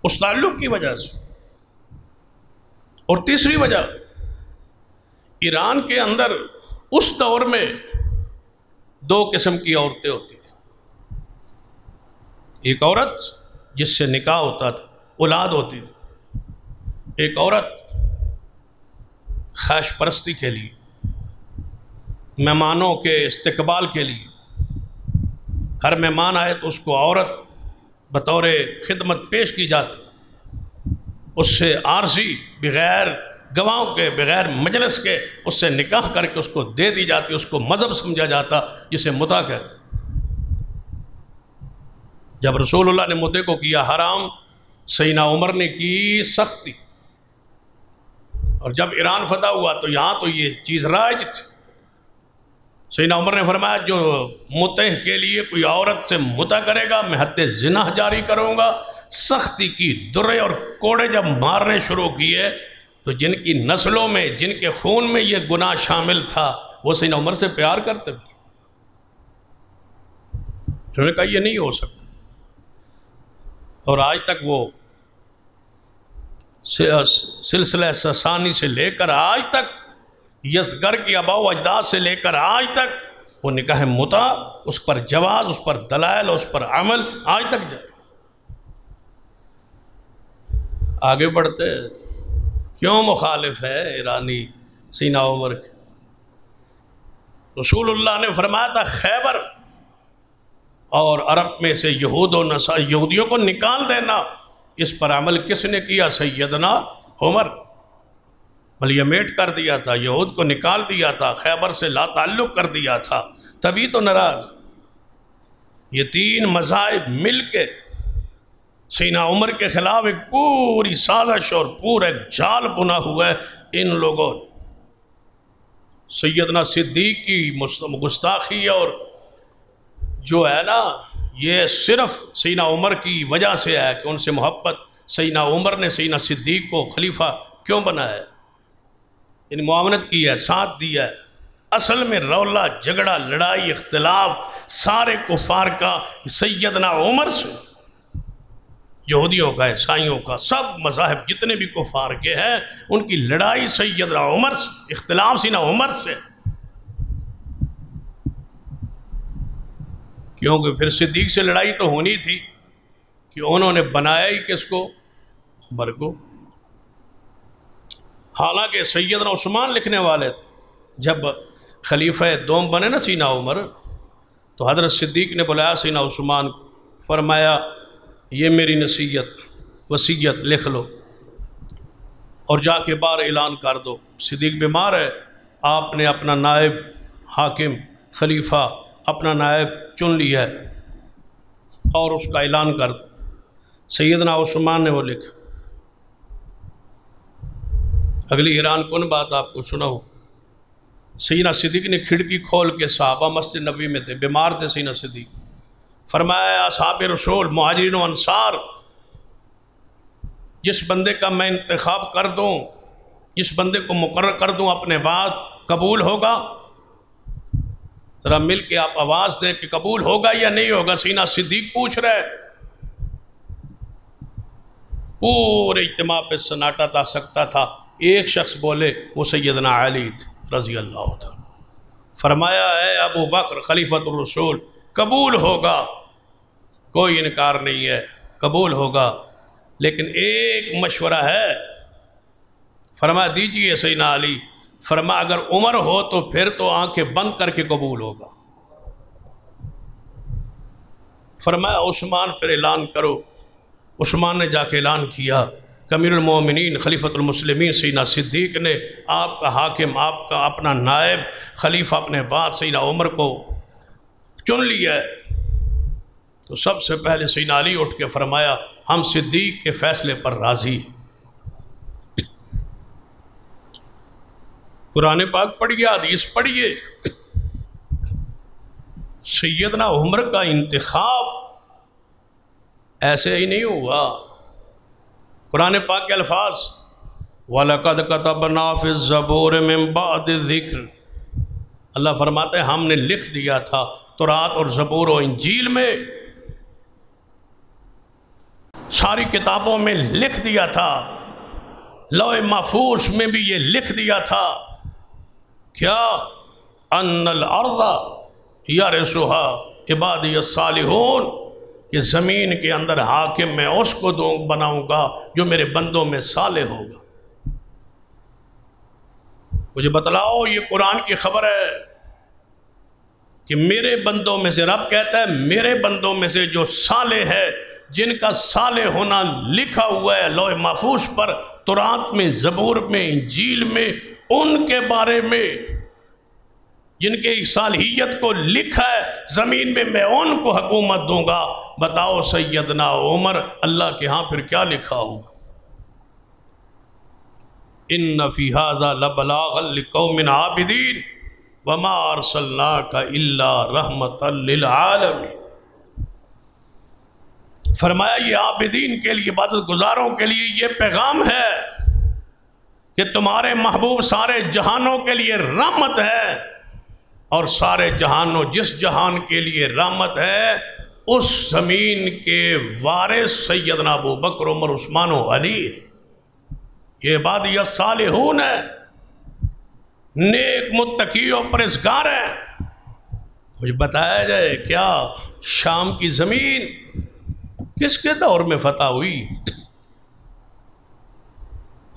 اس تعلق کی وجہ سے۔ اور تیسری وجہ، ایران کے اندر اس دور میں دو قسم کی عورتیں ہوتی تھیں، ایک عورت جس سے نکاح ہوتا تھا، اولاد ہوتی تھی، ایک عورت خواہش پرستی کے لیے، مہمانوں کے استقبال کے لیے، ہر مہمان آئے تو اس کو عورت بطور خدمت پیش کی جاتی، اس سے عارضی بغیر گواہوں کے، بغیر مجلس کے اس سے نکاح کر کے اس کو دے دی جاتی، اس کو مذہب سمجھا جاتا، جسے متع کہتے۔ جب رسول اللہ نے متع کو کیا حرام، سیدنا عمر نے کی سختی، اور جب ایران فتح ہوا تو یہاں تو یہ چیز رائج تھی۔ سیدنا عمر نے فرمایا جو متع کے لیے کوئی عورت سے متع کرے گا میں حد زنا جاری کروں گا۔ سختی کی، درے اور کوڑے جب مارنے شروع کیے تو جن کی نسلوں میں، جن کے خون میں یہ گناہ شامل تھا وہ سیدنا عمر سے پیار کرتے تھے۔ انہوں نے کہا یہ نہیں ہو سکتا، اور آج تک وہ سلسلہ ساسانی سے لے کر آج تک، یزدگرد کی آباء و اجداد سے لے کر آج تک وہ نکاح متع، اس پر جواز، اس پر دلائل، اس پر عمل آج تک جائے۔ آگے بڑھتے، کیوں مخالف ہے ایرانی سینہ عمر کے؟ رسول اللہ نے فرمایا تھا خیبر اور عرب میں سے یہود و نصارا، یہودیوں کو نکال دینا، اس پر عمل کس نے کیا؟ سیدنا عمر۔ ملیمیٹ کر دیا تھا، یہود کو نکال دیا تھا، خیبر سے لا تعلق کر دیا تھا، تبھی تو ناراض۔ یہ تین مذاہب مل کے سینہ عمر کے خلاف ایک پوری سازش اور پورا ایک جال بنا ہوا ہے ان لوگوں۔ سیدنا صدیق کی گستاخی اور جو ہے نا، یہ صرف سیدنا عمر کی وجہ سے ہے کہ ان سے محبت۔ سیدنا عمر نے سیدنا صدیق کو خلیفہ کیوں بنایا ہے؟ ان معاونت کی ہے، ساتھ دیا ہے۔ اصل میں رولا، جھگڑا، لڑائی، اختلاف سارے کفار کا سیدنا عمر سے، یہودیوں کا، عیسائیوں کا، سب مذاہب جتنے بھی کفار کے ہیں ان کی لڑائی سیدنا عمر سے، اختلاف سیدنا عمر سے۔ کیونکہ پھر صدیق سے لڑائی تو ہونی تھی کہ انہوں نے بنایا ہی کس کو؟ عمر کو۔ حالانکہ سیدنا عثمان لکھنے والے تھے، جب خلیفہ دوم بنے نا سیدنا عمر، تو حضرت صدیق نے بلایا سیدنا عثمان، فرمایا یہ میری نصیحت، وصیت لکھ لو اور جا کے باہر اعلان کر دو، صدیق بیمار ہے، آپ نے اپنا نائب حاکم خلیفہ اپنا نائب چن لیا ہے اور اس کا اعلان کر دو۔ سیدنا عثمان نے وہ لکھا۔ اگلی ایران کن بات آپ کو سناؤں، سیدنا صدیق نے کھڑکی کھول کے، صحابہ مسجد نبوی میں تھے، بیمار تھے سیدنا صدیق، فرمایا اصحاب رسول، مہاجرین و انصار، جس بندے کا میں انتخاب کر دوں، جس بندے کو مقرر کر دوں اپنے بعد، قبول ہوگا؟ ذرا مل کے آپ آواز دیں کہ قبول ہوگا یا نہیں ہوگا۔ سیدنا صدیق پوچھ رہے، پورے اجتماع پہ سناٹا تھا سکتا تھا، ایک شخص بولے، وہ سیدنا علی رضی اللہ عنہ۔ فرمایا اے ابو بکر خلیفۃ الرسول، قبول ہوگا، کوئی انکار نہیں ہے، قبول ہوگا، لیکن ایک مشورہ ہے۔ فرمایا دیجئے سیدنا علی۔ فرمایا اگر عمر ہو تو پھر تو آنکھیں بند کر کے قبول ہوگا۔ فرمایا عثمان پھر اعلان کرو۔ عثمان نے جا کے اعلان کیا کہ امیر المومنین خلیفۃ المسلمین سیدنا صدیق نے آپ کا حاکم، آپ کا اپنا نائب خلیفہ اپنے بعد سیدنا عمر کو چن لیا ہے۔ تو سب سے پہلے سیدنا علی اٹھ کے فرمایا ہم صدیق کے فیصلے پر راضی۔ قرآن پاک پڑھیے، حدیث پڑھیے، سیدنا عمر کا انتخاب ایسے ہی نہیں ہوا۔ قرآن پاک کے الفاظ وَلَقَدْ كَتَبْنَا فِي الزَّبُورِ مِن بَعْدِ الذِّكْرِ، اللہ فرماتے ہیں ہم نے لکھ دیا تھا تورات اور زبور و انجیل میں، ساری کتابوں میں لکھ دیا تھا، لوح محفوظ میں بھی یہ لکھ دیا تھا کیا ان الارض یرثها عبادی الصالحون، کہ زمین کے اندر حاکم میں اس کو بناؤں گا جو میرے بندوں میں صالح ہوگا۔ مجھے بتلاؤ یہ قرآن کی خبر ہے کہ میرے بندوں میں سے، رب کہتا ہے میرے بندوں میں سے جو صالح ہے، جن کا صالح ہونا لکھا ہوا ہے لوح محفوظ پر، تورات میں، زبور میں، انجیل میں، ان کے بارے میں جن کے صالحیت کو لکھا ہے زمین میں، میں ان کو حکومت دوں گا۔ بتاؤ سیدنا عمر اللہ کے ہاں پھر کیا لکھا ہوگا؟ ان فی ھذا لبلاغا لقوم عابدین وما ارسلناک الا رحمۃ للعالمین۔ فرمایا یہ عابدین کے لیے، عبادت گزاروں کے لیے یہ پیغام ہے کہ تمہارے محبوب سارے جہانوں کے لیے رحمت ہے، اور سارے جہانوں، جس جہان کے لیے رحمت ہے اس زمین کے وارث سیدنا ابو بکر، عمر، عثمان و علی، یہ عبادی الصالحون ہے، نیک متقی و پرہیزگار ہیں۔ مجھے بتایا جائے کیا شام کی زمین کس کے دور میں فتح ہوئی؟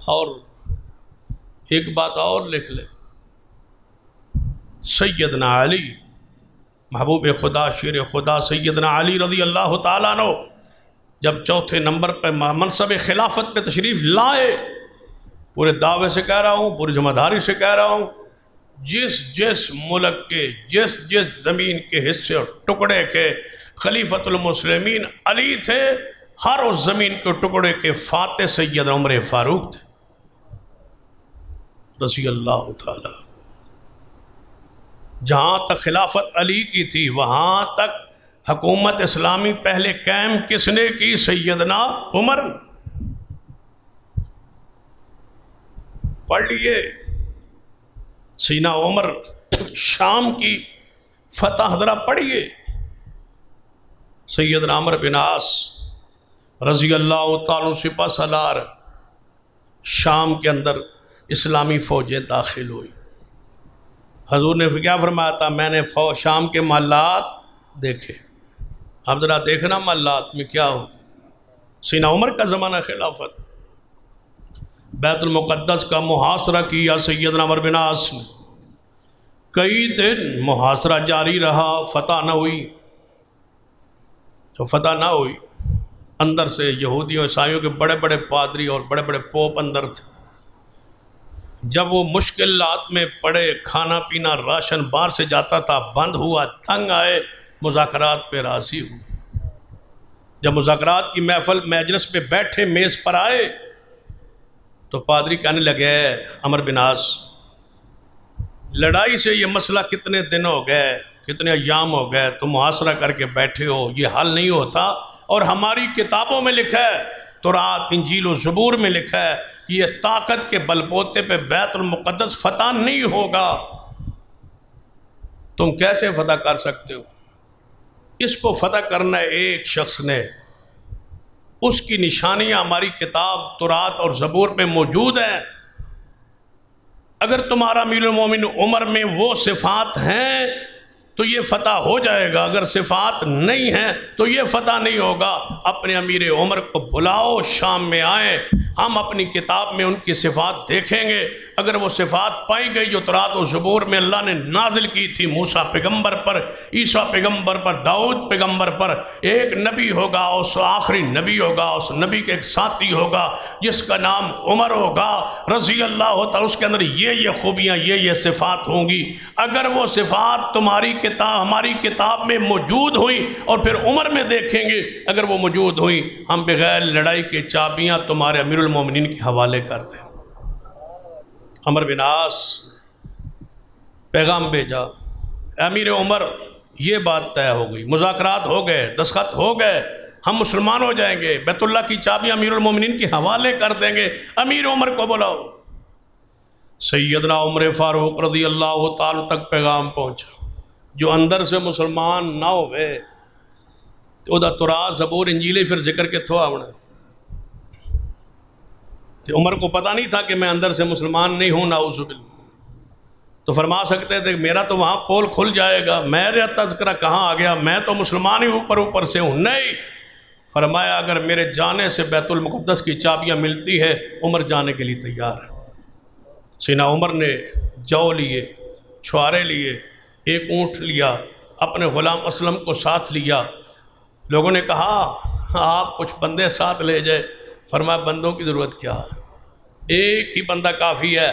اور ایک بات اور لکھ لے، سیدنا علی محبوب خدا، شیر خدا سیدنا علی رضی اللہ تعالیٰ عنہ جب چوتھے نمبر پہ منصب خلافت پہ تشریف لائے، پورے دعوے سے کہہ رہا ہوں، پوری ذمہ داری سے کہہ رہا ہوں، جس جس ملک کے، جس جس زمین کے حصے اور ٹکڑے کے خلیفۃ المسلمین علی تھے، ہر اس زمین کے ٹکڑے کے فاتح سیدنا عمر فاروق تھے رضی اللہ تعالیٰ۔ جہاں تک خلافت علی کی تھی وہاں تک حکومت اسلامی پہلے قائم کس نے کی؟ سیدنا عمر۔ پڑھ لیے سیدنا عمر شام کی فتح ذرا پڑھیے۔ سیدنا عمر بن عاص رضی اللہ تعالیٰ سپہ سالار، شام کے اندر اسلامی فوجیں داخل ہوئی۔ حضور نے کیا فرمایا تھا؟ میں نے شام کے محلات دیکھے، اب ذرا دیکھنا محلات میں کیا ہو۔ سیدنا عمر کا زمانہ خلافت، بیت المقدس کا محاصرہ کیا سیدنا عمر بن عاص نے، کئی دن محاصرہ جاری رہا، فتح نہ ہوئی۔ جو فتح نہ ہوئی، اندر سے یہودیوں عیسائیوں کے بڑے بڑے پادری اور بڑے بڑے پوپ اندر تھے۔ جب وہ مشکلات میں پڑے، کھانا پینا راشن باہر سے جاتا تھا بند ہوا، تنگ آئے، مذاکرات پہ راضی ہوئے۔ جب مذاکرات کی محفل مجلس پہ بیٹھے، میز پر آئے، تو پادری کہنے لگے عمر بن عاص، لڑائی سے یہ مسئلہ کتنے دن ہو گئے، کتنے ایام ہو گئے، تم محاصرہ کر کے بیٹھے ہو، یہ حل نہیں ہوتا، اور ہماری کتابوں میں لکھا ہے، تورات، انجیل و زبور میں لکھا ہے کہ یہ طاقت کے بل بوتے پہ بیت المقدس فتح نہیں ہوگا، تم کیسے فتح کر سکتے ہو؟ اس کو فتح کرنا ہے ایک شخص نے، اس کی نشانیاں ہماری کتاب تورات اور زبور میں موجود ہیں۔ اگر تمہارا امیر المومنین عمر میں وہ صفات ہیں تو یہ فتح ہو جائے گا، اگر صفات نہیں ہیں تو یہ فتح نہیں ہوگا۔ اپنے امیر عمر کو بلاؤ، شام میں آئیں، ہم اپنی کتاب میں ان کی صفات دیکھیں گے، اگر وہ صفات پائی گئی جو تورات و زبور میں اللہ نے نازل کی تھی موسیٰ پیغمبر پر، عیسیٰ پیغمبر پر، داؤد پیغمبر پر، ایک نبی ہوگا، اس آخری نبی ہوگا، اس نبی کے ایک ساتھی ہوگا جس کا نام عمر ہوگا رضی اللہ تعالیٰ، اس کے اندر یہ خوبیاں یہ صفات ہوں گی۔ اگر وہ صفات تمہاری کتاب ہماری کتاب میں موجود ہوئی اور پھر عمر میں دیکھیں گے اگر وہ موجود ہوئی، ہم بغیر لڑائی کے چابیاں تمہارے امیر المومنین کے حوالے کر دیں۔ عمر بن عاص پیغام بھیجا، امیر عمر یہ بات طے ہو گئی، مذاکرات ہو گئے، دستخط ہو گئے، ہم مسلمان ہو جائیں گے، بیت اللہ کی چابیاں امیر المومنین کے حوالے کر دیں گے۔ امیر عمر کو بلاؤ۔ سیدنا عمر فاروق رضی اللہ تعالی تک پیغام پہنچا، جو اندر سے مسلمان نہ ہوئے تو دا تورات زبور انجیلے پھر ذکر کے تھو آونا۔ تو عمر کو پتہ نہیں تھا کہ میں اندر سے مسلمان نہیں ہوں، نعوذ باللہ، تو فرما سکتے تھے کہ میرا تو وہاں پول کھل جائے گا، میرا تذکرہ کہاں آ گیا، میں تو مسلمان ہی اوپر سے ہوں۔ نہیں، فرمایا اگر میرے جانے سے بیت المقدس کی چابیاں ملتی ہے، عمر جانے کے لیے تیار ہے۔ سیدنا عمر نے جو لیے، چھوارے لیے، ایک اونٹ لیا، اپنے غلام اسلم کو ساتھ لیا۔ لوگوں نے کہا آپ کچھ بندے ساتھ لے جائے، فرمایا بندوں کی ضرورت کیا ہے، ایک ہی بندہ کافی ہے۔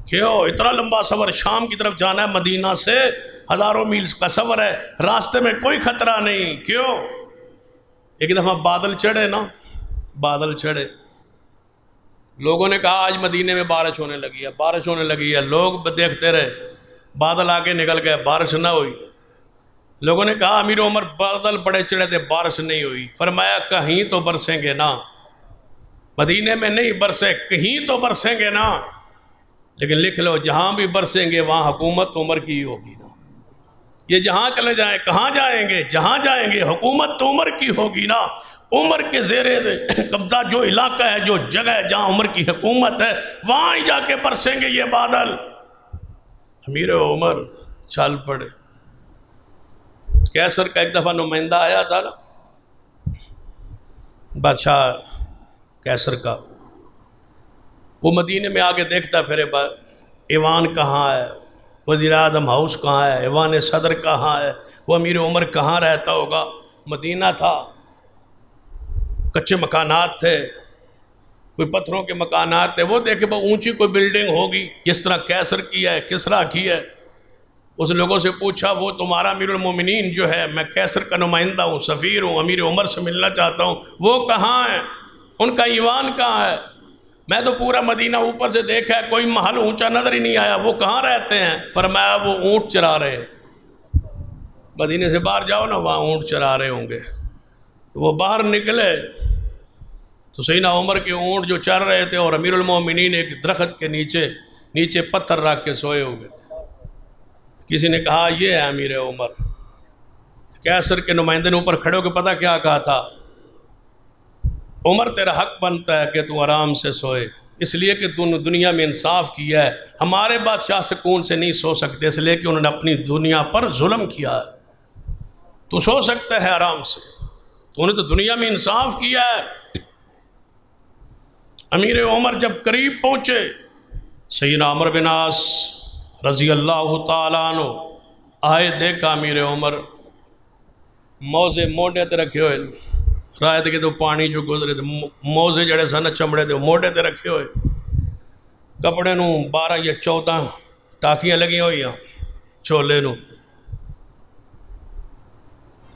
کیوں اتنا لمبا سفر شام کی طرف جانا ہے، مدینہ سے ہزاروں میل کا سفر ہے، راستے میں کوئی خطرہ نہیں۔ کیوں؟ ایک دفعہ بادل چڑھے نا، بادل چڑھے، لوگوں نے کہا آج مدینے میں بارش ہونے لگی ہے، بارش ہونے لگی ہے، لوگ دیکھتے رہے، بادل آگے نکل گئے، بارش نہ ہوئی۔ لوگوں نے کہا امیر عمر بادل بڑے چڑھے تھے، بارش نہیں ہوئی۔ فرمایا کہیں تو برسیں گے نا، مدینے میں نہیں برسے، کہیں تو برسیں گے نا، لیکن لکھ لو جہاں بھی برسیں گے وہاں حکومت عمر کی ہوگی نا۔ یہ جہاں چلے جائیں، کہاں جائیں گے، جہاں جائیں گے حکومت تو عمر کی ہوگی نا۔ عمر کے زیر قبضہ جو علاقہ ہے، جو جگہ ہے جہاں عمر کی حکومت ہے، وہاں ہی جا کے برسیں گے یہ بادل۔ امیر عمر چل پڑے۔ کیسر کا ایک دفعہ نمائندہ آیا تھا نا، بادشاہ کیسر کا، وہ مدینے میں آگے دیکھتا پھرے ایوان کہاں ہے، وزیر اعظم ہاؤس کہاں ہے، ایوان صدر کہاں ہے، وہ امیر عمر کہاں رہتا ہوگا۔ مدینہ تھا، کچے مکانات تھے، کوئی پتھروں کے مکانات تھے، وہ دیکھے بہت اونچی کوئی بلڈنگ ہوگی جس طرح کیسر کی ہے، کسرا کی ہے۔ اس لوگوں سے پوچھا وہ تمہارا امیر المومنین جو ہے، میں کیسر کا نمائندہ ہوں، سفیر ہوں، امیر عمر سے ملنا چاہتا ہوں، وہ کہاں ہیں، ان کا ایوان کہاں ہے؟ میں تو پورا مدینہ اوپر سے دیکھا ہے، کوئی محل اونچا نظر ہی نہیں آیا، وہ کہاں رہتے ہیں؟ فرمایا وہ اونٹ چرا رہے، مدینے سے باہر جاؤ نا، وہاں اونٹ چرا رہے ہوں گے۔ وہ باہر نکلے تو سیدنا عمر کے اونٹ جو چر رہے تھے اور امیر المومنین ایک درخت کے نیچے پتھر رکھ کے سوئے ہوئے تھے۔ کسی نے کہا یہ ہے امیر عمر۔ کیسر کے نمائندے نے اوپر کھڑے ہو کے پتہ کیا کہا تھا؟ عمر تیرا حق بنتا ہے کہ تو آرام سے سوئے، اس لیے کہ تو نے دنیا میں انصاف کیا ہے، ہمارے بادشاہ سکون سے نہیں سو سکتے، اس لیے کہ انہوں نے اپنی دنیا پر ظلم کیا ہے۔ تو سو سکتا ہے آرام سے، تو نے تو دنیا میں انصاف کیا ہے۔ امیر عمر جب قریب پہنچے، سیدنا عمر بن عاص رضی اللہ تعالیٰ عنہ آئے، دیکھا امیر عمر موزے موڈے تے رکھے ہوئے، رائے دے کے تو پانی جو گزرے تھے، موزے جڑے سن چمڑے دے موڈے تے رکھے ہوئے، کپڑے نو 12 یا 14 ٹاکیاں لگی ہوئی ہیں چولے نو۔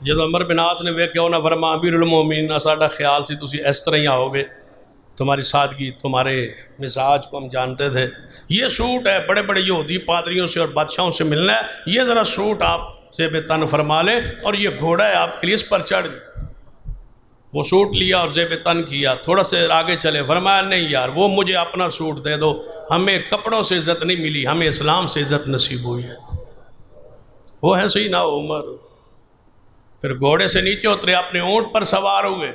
جب عمر بن عاص نے ویکھیا انہاں فرمایا امیر المومنین ساڈا خیال سی تسی اس طرح ہی آؤ گے، تمہاری سادگی، تمہارے مزاج کو ہم جانتے تھے، یہ سوٹ ہے بڑے بڑے یہودی پادریوں سے اور بادشاہوں سے ملنا ہے، یہ ذرا سوٹ آپ سے بے تن فرما لیں، اور یہ گھوڑا ہے آپ کے لیے اس پر چڑھ گئے۔ وہ سوٹ لیا اور زیب تن کیا، تھوڑا سے آگے چلے، فرمایا نہیں یار وہ مجھے اپنا سوٹ دے دو، ہمیں کپڑوں سے عزت نہیں ملی، ہمیں اسلام سے عزت نصیب ہوئی ہے۔ وہ ہے سیدنا عمر۔ پھر گھوڑے سے نیچے اترے، اپنے اونٹ پر سوار ہوئے،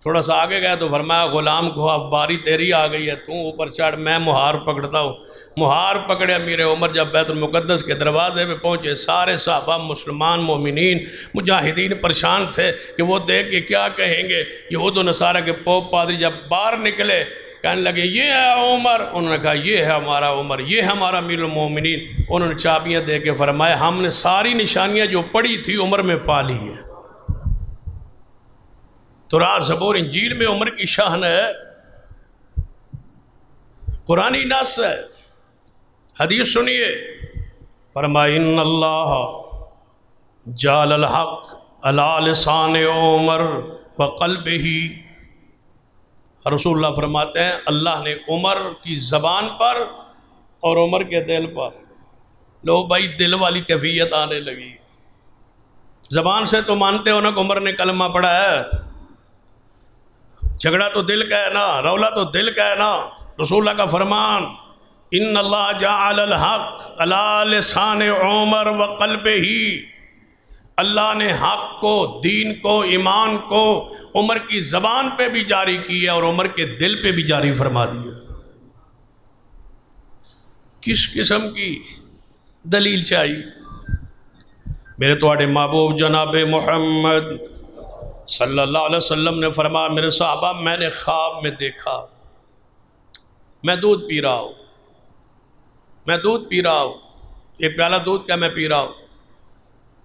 تھوڑا سا آگے گئے تو فرمایا غلام کو اب باری تیری آ گئی ہے، تو اوپر چڑھ، میں مہار پکڑتا ہوں۔ مہار پکڑے امیر عمر جب بیت المقدس کے دروازے پہ پہنچے، سارے صحابہ مسلمان مومنین مجاہدین پریشان تھے کہ وہ دیکھ کے کیا کہیں گے۔ یہود و نصارہ کے پوپ پادری جب باہر نکلے کہنے لگے یہ ہے عمر، انہوں نے کہا یہ ہے ہمارا عمر، یہ ہے ہمارا امیر المومنین۔ انہوں نے چابیاں دے کے فرمایا ہم نے ساری نشانیاں جو پڑھی تھی عمر میں پا لی ہے۔ تو رات زبور انجیل میں عمر کی شان ہے، قرآنی نص ہے۔ حدیث سنیے، فرمایا ان اللہ جعل الحق علی لسان عمر وقلبہ۔ رسول اللہ فرماتے ہیں اللہ نے عمر کی زبان پر اور عمر کے دل پر، لو بھائی دل والی کیفیت آنے لگی۔ زبان سے تو مانتے ہو نا کہ عمر نے کلمہ پڑھا ہے، جھگڑا تو دل کا ہے نا، رولا تو دل کا ہے نا۔ رسول اللہ کا فرمان ان اللہ جعل الحق علی لسان عمر وقلبہ، اللہ نے حق کو، دین کو، ایمان کو عمر کی زبان پہ بھی جاری کیا اور عمر کے دل پہ بھی جاری فرما دیا۔ کس قسم کی دلیل چاہیے؟ میرے تواڈے محبوب جناب محمد صلی اللہ علیہ وسلم نے فرمایا میرے صحابہ میں نے خواب میں دیکھا، میں دودھ پی رہا ہوں، ایک پیالہ دودھ کا میں پی رہا ہوں،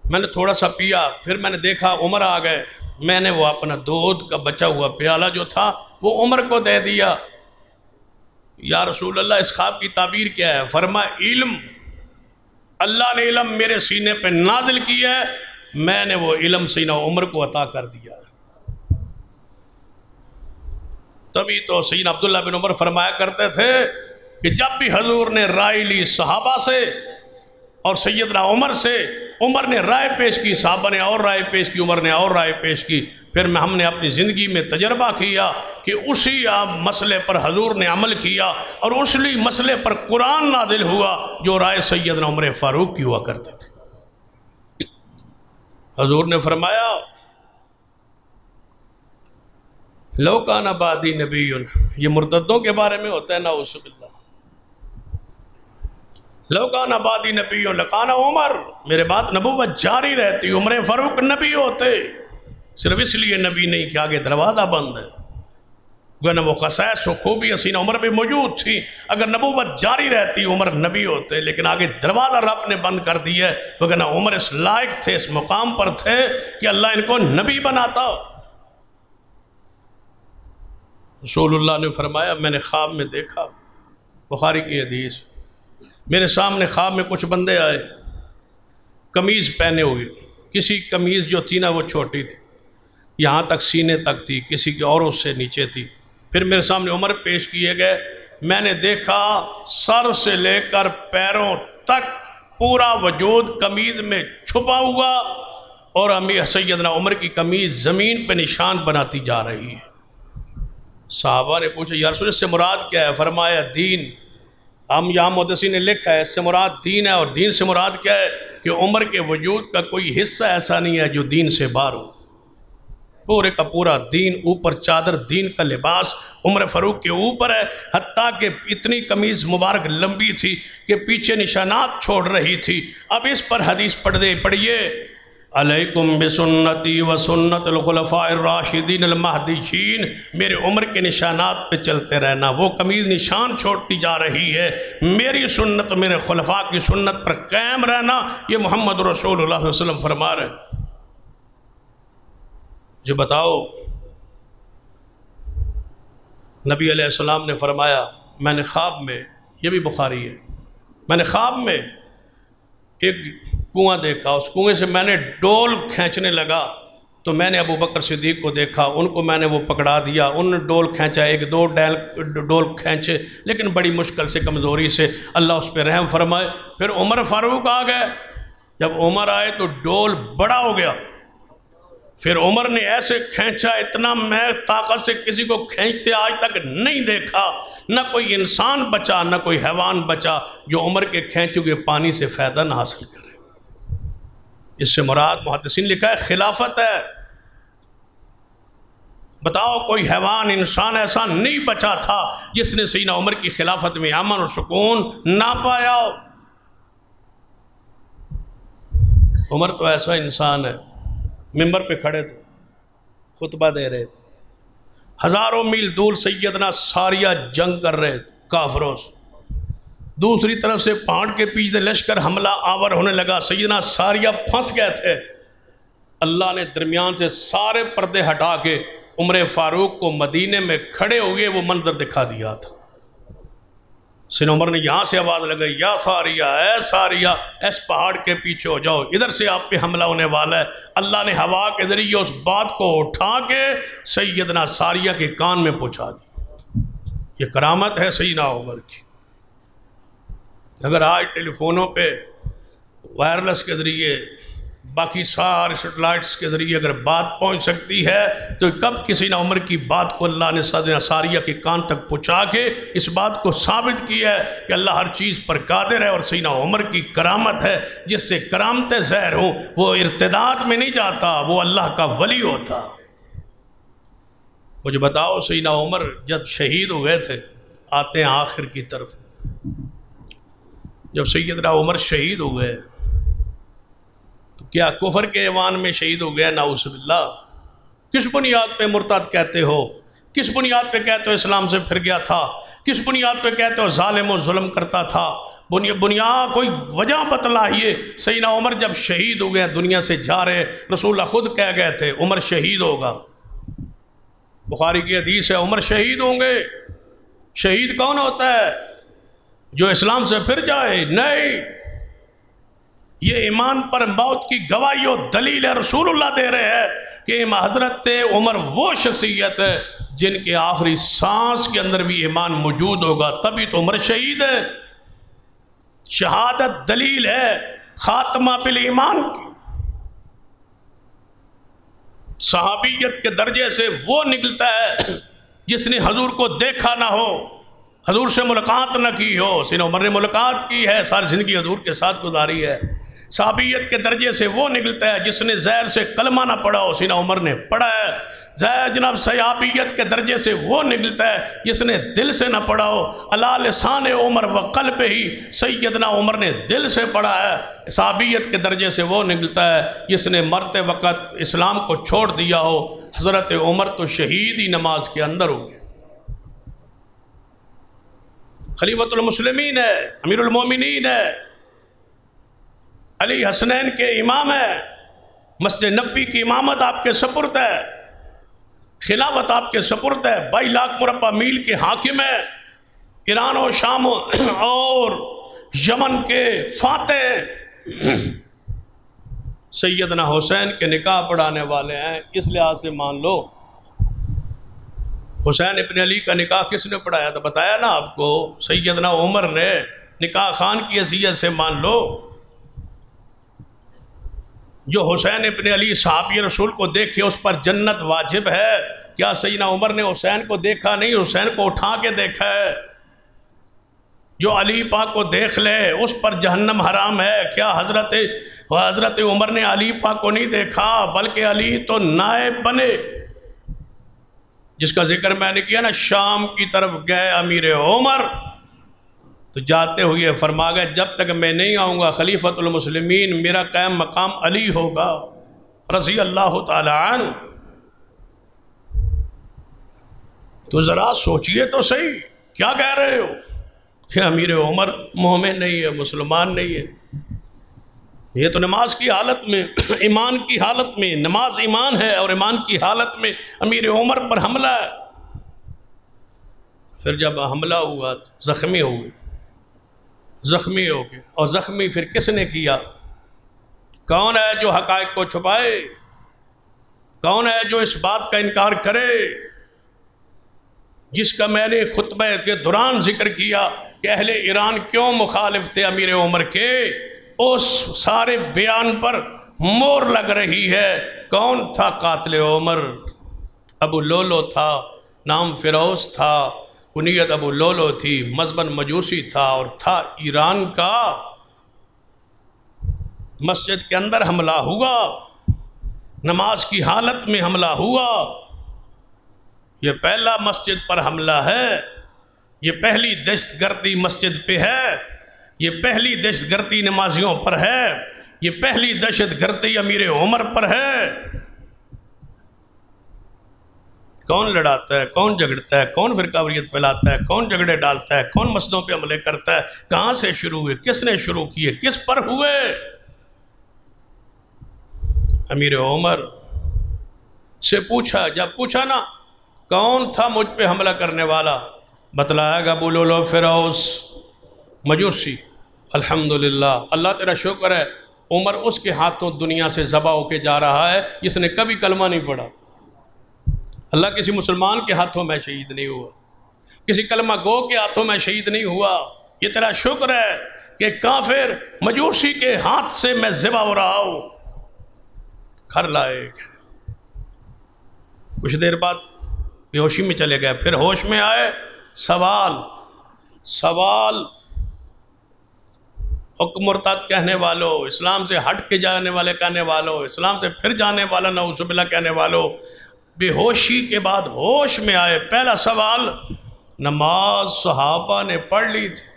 میں نے تھوڑا سا پیا، پھر میں نے دیکھا عمر آ گئے، میں نے وہ اپنا دودھ کا بچا ہوا پیالہ جو تھا وہ عمر کو دے دیا۔ یا رسول اللہ اس خواب کی تعبیر کیا ہے؟ فرمایا علم، اللہ نے علم میرے سینے پہ نازل کیا ہے، میں نے وہ علم سینہ عمر کو عطا کر دیا۔ تبھی تو سیدنا عبداللہ بن عمر فرمایا کرتے تھے کہ جب بھی حضور نے رائے لی صحابہ سے اور سیدنا عمر سے، عمر نے رائے پیش کی، صحابہ نے اور رائے پیش کی، عمر نے اور رائے پیش کی، پھر ہم نے اپنی زندگی میں تجربہ کیا کہ اسی مسئلے پر حضور نے عمل کیا اور اسی مسئلے پر قرآن نازل ہوا جو رائے سیدنا عمر فاروق کی ہوا کرتے تھے۔ حضور نے فرمایا لو کان بعدی نبی، یہ مرتدوں کے بارے میں ہوتا ہے نعوذ باللہ، لو کان بعدی نبی لکان عمر، میرے بات نبوت جاری رہتی، عمر فاروق نبی ہوتے، صرف اس لیے نبی نہیں کہ آگے دروازہ بند ہے، گویا وہ خصائص و خوبی سینہ عمر پہ موجود تھی، اگر نبوت جاری رہتی عمر نبی ہوتے، لیکن آگے دروازہ رب نے بند کر دیا ہے، وگرنہ عمر اس لائق تھے، اس مقام پر تھے کہ اللہ ان کو نبی بناتا۔ رسول اللہ نے فرمایا میں نے خواب میں دیکھا، بخاری کی حدیث، میرے سامنے خواب میں کچھ بندے آئے، قمیض پہنے ہوئے، کسی قمیض جو تھی نا وہ چھوٹی تھی، یہاں تک سینے تک تھی، کسی کی اور اس سے نیچے تھی۔ پھر میرے سامنے عمر پیش کیے گئے، میں نے دیکھا سر سے لے کر پیروں تک پورا وجود قمیض میں چھپا ہوا، اور سیدنا عمر کی قمیض زمین پہ نشان بناتی جا رہی ہے۔ صحابہ نے پوچھا یا رسول اس سے مراد کیا ہے؟ فرمایا دین۔ ہم یہاں محدثین نے لکھا ہے اس سے مراد دین ہے، اور دین سے مراد کیا ہے کہ عمر کے وجود کا کوئی حصہ ایسا نہیں ہے جو دین سے باہر ہو، پورے کا پورا دین، اوپر چادر، دین کا لباس عمر فاروق کے اوپر ہے، حتیٰ کہ اتنی قمیض مبارک لمبی تھی کہ پیچھے نشانات چھوڑ رہی تھی۔ اب اس پر حدیث پڑھیے علیکم بسنتی و سنت الخلفاء الراشدین المہدیین، میرے عمر کے نشانات پہ چلتے رہنا، وہ قمیض نشان چھوڑتی جا رہی ہے، میری سنت، میرے خلفاء کی سنت پر قائم رہنا، یہ محمد رسول اللہ صلی اللہ علیہ وسلم فرما رہے ہیں۔ جو بتاؤ، نبی علیہ السلام نے فرمایا میں نے خواب میں، یہ بھی بخاری ہے، میں نے خواب میں ایک کنواں دیکھا، اس کنویں سے میں نے ڈول کھینچنے لگا تو میں نے ابو بکر صدیق کو دیکھا، ان کو میں نے وہ پکڑا دیا، ان نے ڈول کھینچا، ایک دو ڈول کھینچے، لیکن بڑی مشکل سے، کمزوری سے، اللہ اس پہ رحم فرمائے۔ پھر عمر فاروق آ گئے، جب عمر آئے تو ڈول بڑا ہو گیا، پھر عمر نے ایسے کھینچا، اتنا میں طاقت سے کسی کو کھینچتے آج تک نہیں دیکھا، نہ کوئی انسان بچا نہ کوئی حیوان بچا جو عمر کے کھینچے ہوئے پانی سے فائدہ نہ حاصل کرے۔ اس سے مراد محدثین لکھا ہے خلافت ہے، بتاؤ کوئی حیوان انسان ایسا نہیں بچا تھا جس نے سیدنا عمر کی خلافت میں امن اور سکون نہ پایا ہو۔ عمر تو ایسا انسان ہے، ممبر پہ کھڑے تھے، خطبہ دے رہے تھے، ہزاروں میل دور سیدنا ساریہ جنگ کر رہے تھے کافروں سے، دوسری طرف سے پہاڑ کے پیچھے لشکر حملہ آور ہونے لگا، سیدنا ساریہ پھنس گئے تھے۔ اللہ نے درمیان سے سارے پردے ہٹا کے عمر فاروق کو مدینے میں کھڑے ہوئے وہ منظر دکھا دیا تھا۔ سیدنا عمر نے یہاں سے آواز لگائی، یا ساریہ، اے ساریہ، اس پہاڑ کے پیچھے ہو جاؤ، ادھر سے آپ پہ حملہ ہونے والا ہے۔ اللہ نے ہوا کے ذریعے اس بات کو اٹھا کے سیدنا ساریہ کے کان میں پہنچا دی۔ یہ کرامت ہے سیدنا عمر کی۔ اگر آج ٹیلی فونوں پہ وائرلیس کے ذریعے باقی سارے سیٹلائٹس کے ذریعے اگر بات پہنچ سکتی ہے تو کب کسی نہ عمر کی بات کو اللہ نے سیدنا ساریہ کے کان تک پہنچا کے اس بات کو ثابت کیا ہے کہ اللہ ہر چیز پر قادر ہے، اور سیدنا عمر کی کرامت ہے۔ جس سے کرامتیں ظاہر ہوں وہ ارتداد میں نہیں جاتا، وہ اللہ کا ولی ہوتا۔ مجھے بتاؤ سیدنا عمر جب شہید ہوئے تھے، آتے ہیں آخر کی طرف، جب سیدنا عمر شہید ہوئے تو کیا کفر کے ایوان میں شہید ہو گیا؟ نعوذ باللہ۔ کس بنیاد پہ مرتد کہتے ہو؟ کس بنیاد پہ کہتے ہو اسلام سے پھر گیا تھا؟ کس بنیاد پہ کہتے ہو ظالم و ظلم کرتا تھا؟ بنیاد کوئی وجہ بتلائیے۔ سیدنا عمر جب شہید ہو گئے، دنیا سے جا رہے، رسول اللہ خود کہہ گئے تھے عمر شہید ہوگا۔ بخاری کی حدیث ہے عمر شہید ہوں گے۔ شہید کون ہوتا ہے؟ جو اسلام سے پھر جائے؟ نہیں، یہ ایمان پر موت کی گواہی و دلیل ہے۔ رسول اللہ دے رہے ہیں کہ حضرت عمر وہ شخصیت ہے جن کے آخری سانس کے اندر بھی ایمان موجود ہوگا، تبھی تو عمر شہید ہے۔ شہادت دلیل ہے خاتمہ بالایمان کی۔ صحابیت کے درجے سے وہ نکلتا ہے جس نے حضور کو دیکھا نہ ہو، حضور سے ملاقات نہ کی ہو۔ سیدنا عمر نے ملاقات کی ہے، ساری زندگی حضور کے ساتھ گزاری ہے۔ صحابیت کے درجے سے وہ نکلتا ہے جس نے زہر سے کلمہ نہ پڑھا ہو، سیدنا عمر نے پڑھا ہے۔ جناب صحابیت کے درجے سے وہ نکلتا ہے جس نے دل سے نہ پڑھا ہو، علی لسان عمر و قلب ہی، سیدنا عمر نے دل سے پڑھا ہے۔ صحابیت کے درجے سے وہ نکلتا ہے جس نے مرتے وقت اسلام کو چھوڑ دیا ہو۔ حضرت عمر تو شہید ہی نماز کے اندر ہو گئے، خلیفۃ المسلمین ہے، امیر المومنین ہے، علی حسنین کے امام ہے، مسجد نبی کی امامت آپ کے سپرد ہے، خلافت آپ کے سپرد ہے، 22 لاکھ مربع میل کے حاکم ہے، ایران و شام اور یمن کے فاتح، سیدنا حسین کے نکاح پڑھانے والے ہیں۔ اس لحاظ سے مان لو حسین ابن علی کا نکاح کس نے پڑھایا تھا؟ بتایا نا آپ کو، سیدنا عمر نے۔ نکاح خان کی حیثیت سے مان لو، جو حسین ابن علی صحابی رسول کو دیکھے اس پر جنت واجب ہے۔ کیا سیدنا عمر نے حسین کو دیکھا نہیں؟ حسین کو اٹھا کے دیکھا ہے۔ جو علی پاک کو دیکھ لے اس پر جہنم حرام ہے۔ کیا حضرت عمر نے علی پاک کو نہیں دیکھا؟ بلکہ علی تو نائب بنے، جس کا ذکر میں نے کیا نا، شام کی طرف گئے امیر عمر تو جاتے ہوئے فرما گئے جب تک میں نہیں آؤں گا خلیفۃ المسلمین میرا قائم مقام علی ہوگا رضی اللہ تعالی عنہ۔ تو ذرا سوچئے تو صحیح، کیا کہہ رہے ہو کہ امیر عمر مومن نہیں ہے، مسلمان نہیں ہے؟ یہ تو نماز کی حالت میں، ایمان کی حالت میں، نماز ایمان ہے اور ایمان کی حالت میں امیر عمر پر حملہ ہے۔ پھر جب حملہ ہوا زخمی ہو گئے، زخمی ہو گئے، اور زخمی پھر کس نے کیا؟ کون ہے جو حقائق کو چھپائے؟ کون ہے جو اس بات کا انکار کرے جس کا میں نے خطبہ کے دوران ذکر کیا کہ اہل ایران کیوں مخالف تھے امیر عمر کے؟ اس سارے بیان پر مور لگ رہی ہے۔ کون تھا قاتل عمر؟ ابو لولو تھا، نام فیروز تھا، کنیت ابو لولو تھی، مذہباً مجوسی تھا اور تھا ایران کا۔ مسجد کے اندر حملہ ہوا، نماز کی حالت میں حملہ ہوا، یہ پہلا مسجد پر حملہ ہے، یہ پہلی دہشت گردی مسجد پہ ہے، یہ پہلی دہشت گردی نمازیوں پر ہے، یہ پہلی دہشت گردی امیر عمر پر ہے۔ کون لڑاتا ہے، کون جھگڑتا ہے، کون فرقہ پھیلاتا ہے، کون جھگڑے ڈالتا ہے، کون مسجدوں پہ حملے کرتا ہے، کہاں سے شروع ہوئے، کس نے شروع کیے، کس پر ہوئے؟ امیر عمر سے پوچھا، جب پوچھا نا کون تھا مجھ پہ حملہ کرنے والا، بتلایا گا ابو لؤلؤ فیروز مجوسی۔ الحمدللہ، اللہ تیرا شکر ہے، عمر اس کے ہاتھوں دنیا سے ذبح ہو کے جا رہا ہے جس نے کبھی کلمہ نہیں پڑھا۔ اللہ کسی مسلمان کے ہاتھوں میں شہید نہیں ہوا، کسی کلمہ گو کے ہاتھوں میں شہید نہیں ہوا۔ یہ تیرا شکر ہے کہ کافر مجوسی کے ہاتھ سے میں ذبح ہو رہا ہوں۔ گھر لائے، کچھ دیر بعد بے ہوشی میں چلے گئے، پھر ہوش میں آئے، سوال حکم مرتد کہنے والوں، اسلام سے ہٹ کے جانے والے کہنے والوں، اسلام سے پھر جانے والا نعوذ باللہ کہنے والوں، بے ہوشی کے بعد ہوش میں آئے۔ پہلا سوال، نماز صحابہ نے پڑھ لی تھی،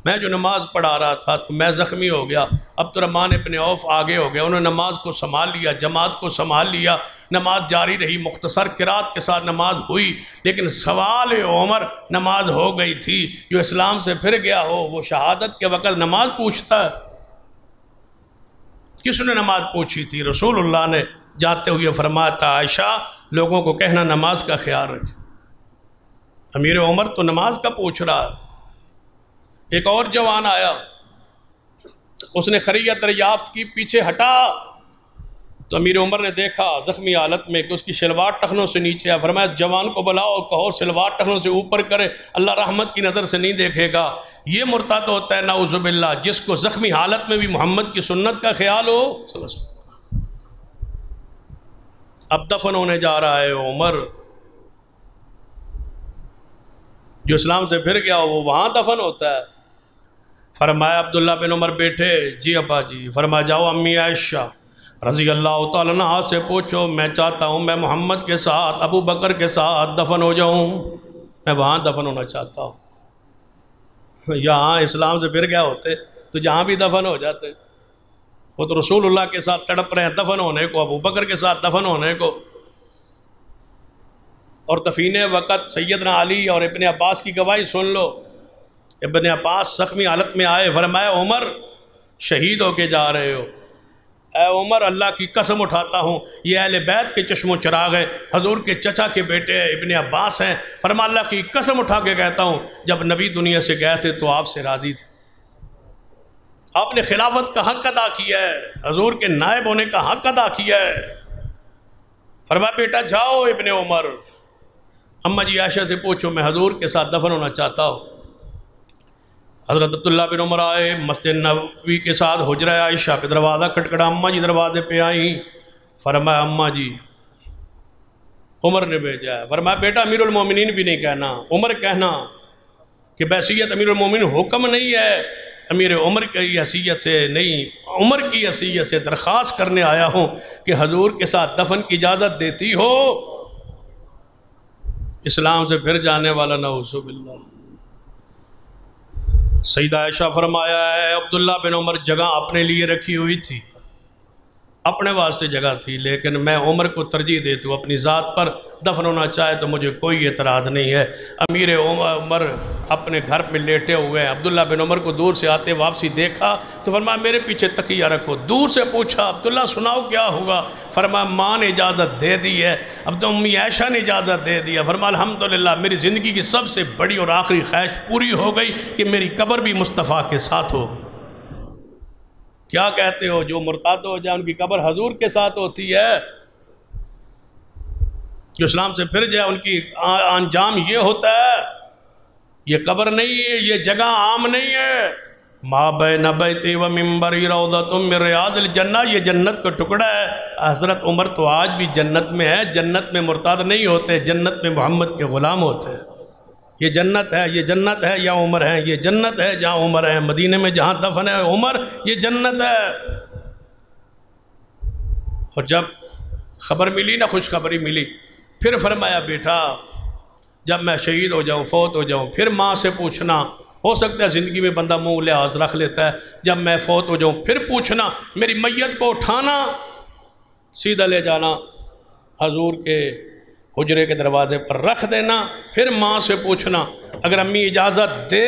میں جو نماز پڑھا رہا تھا تو میں زخمی ہو گیا، عبدالرحمن ابن عوف آگے ہو گیا، انہوں نے نماز کو سنبھال لیا، جماعت کو سنبھال لیا، نماز جاری رہی، مختصر قرات کے ساتھ نماز ہوئی۔ لیکن سوال عمر، نماز ہو گئی تھی، جو اسلام سے پھر گیا ہو وہ شہادت کے وقت نماز پوچھتا ہے؟ کس نے نماز پوچھی تھی؟ رسول اللہ نے جاتے ہوئے فرمایا تھا، عائشہ لوگوں کو کہنا نماز کا خیال رکھے۔ امیر عمر تو نماز کا پوچھ رہا ہے۔ ایک اور جوان آیا، اس نے خیریت دریافت کی، پیچھے ہٹا تو امیر عمر نے دیکھا زخمی حالت میں کہ اس کی شلوار ٹخنوں سے نیچے ہے، فرمایا جوان کو بلاؤ اور کہو شلوار ٹخنوں سے اوپر کرے، اللہ رحمت کی نظر سے نہیں دیکھے گا۔ یہ مرتد ہوتا ہے نعوذ باللہ جس کو زخمی حالت میں بھی محمد کی سنت کا خیال ہو۔ اب دفن ہونے جا رہا ہے عمر، جو اسلام سے پھر گیا وہ وہاں دفن ہوتا ہے۔ فرمایا عبداللہ بن عمر بیٹھے، جی ابا جی، فرمایا جاؤ امی عائشہ رضی اللہ تعالیٰ عنہا سے پوچھو، میں چاہتا ہوں میں محمد کے ساتھ ابو بکر کے ساتھ دفن ہو جاؤں، میں وہاں دفن ہونا چاہتا ہوں۔ یہاں اسلام سے پھر گیا ہوتے تو جہاں بھی دفن ہو جاتے، وہ تو رسول اللہ کے ساتھ تڑپ رہے ہیں دفن ہونے کو، ابو بکر کے ساتھ دفن ہونے کو۔ اور دفین وقت سیدنا علی اور ابن عباس کی گواہی سن لو۔ ابن عباس زخمی حالت میں آئے، فرمایا عمر شہید ہو کے جا رہے ہو۔ اے عمر اللہ کی قسم اٹھاتا ہوں یہ اہل بیت کے چشم و چراغ ہیں، حضور کے چچا کے بیٹے ابن عباس ہیں، فرمایا اللہ کی قسم اٹھا کے کہتا ہوں جب نبی دنیا سے گئے تھے تو آپ سے راضی تھے، آپ نے خلافت کا حق ادا کیا ہے، حضور کے نائب ہونے کا حق ادا کیا ہے۔ فرمایا بیٹا جاؤ ابن عمر، اماں جی عائشہ سے پوچھو میں حضور کے ساتھ دفن ہونا چاہتا ہوں۔ حضرت عبداللہ بن عمر آئے، مسجد نبوی کے ساتھ حجرہ عائشہ پہ دروازہ کھٹکھٹا، اماں جی دروازے پہ آئیں، فرمایا اماں جی عمر نے بھیجا ہے۔ فرمایا بیٹا امیر المومنین بھی نہیں کہنا، عمر کہنا کہ بحیثیت امیر المومنین حکم نہیں ہے، امیر عمر کی حیثیت سے نہیں، عمر کی حیثیت سے درخواست کرنے آیا ہوں کہ حضور کے ساتھ دفن کی اجازت دیتی ہو۔ اسلام سے پھر جانے والا نعوذ باللہ۔ سیدہ عائشہ فرمایا ہے عبداللہ بن عمر جگہ اپنے لیے رکھی ہوئی تھی، اپنے واسطے جگہ تھی، لیکن میں عمر کو ترجیح دیتا ہوں، اپنی ذات پر دفن ہونا چاہے تو مجھے کوئی اعتراض نہیں ہے۔ امیر عمر اپنے گھر میں لیٹے ہوئے ہیں، عبداللہ بن عمر کو دور سے آتے واپسی دیکھا تو فرمایا میرے پیچھے تکیہ رکھو، دور سے پوچھا عبداللہ سناؤ کیا ہوگا، فرمایا ماں نے اجازت دے دی ہے، امی عائشہ نے اجازت دے دی ہے، فرمایا الحمدللہ میری زندگی کی سب سے بڑی اور آخری خواہش پوری ہو گئی کہ میری قبر بھی مصطفیٰ کے ساتھ ہو۔ کیا کہتے ہو، جو مرتد ہو جائے ان کی قبر حضور کے ساتھ ہوتی ہے، جو اسلام سے پھر جائے ان کی انجام یہ ہوتا ہے، یہ قبر نہیں ہے، یہ جگہ عام نہیں ہے۔ ما بین بیتی و منبری روضۃ من ریاض الجنہ، یہ جنت کا ٹکڑا ہے۔ حضرت عمر تو آج بھی جنت میں ہے، جنت میں مرتد نہیں ہوتے، جنت میں محمد کے غلام ہوتے ہیں۔ یہ جنت ہے، یہ جنت ہے یا عمر ہے، یہ جنت ہے جہاں عمر ہے، مدینے میں جہاں دفن ہے عمر، یہ جنت ہے۔ اور جب خبر ملی نا، خوشخبری ملی پھر فرمایا بیٹا جب میں شہید ہو جاؤں، فوت ہو جاؤں، پھر ماں سے پوچھنا، ہو سکتا ہے زندگی میں بندہ منہ لحاظ رکھ لیتا ہے، جب میں فوت ہو جاؤں پھر پوچھنا، میری میت کو اٹھانا، سیدھا لے جانا حضور کے حجرے کے دروازے پر رکھ دینا، پھر ماں سے پوچھنا، اگر امی اجازت دے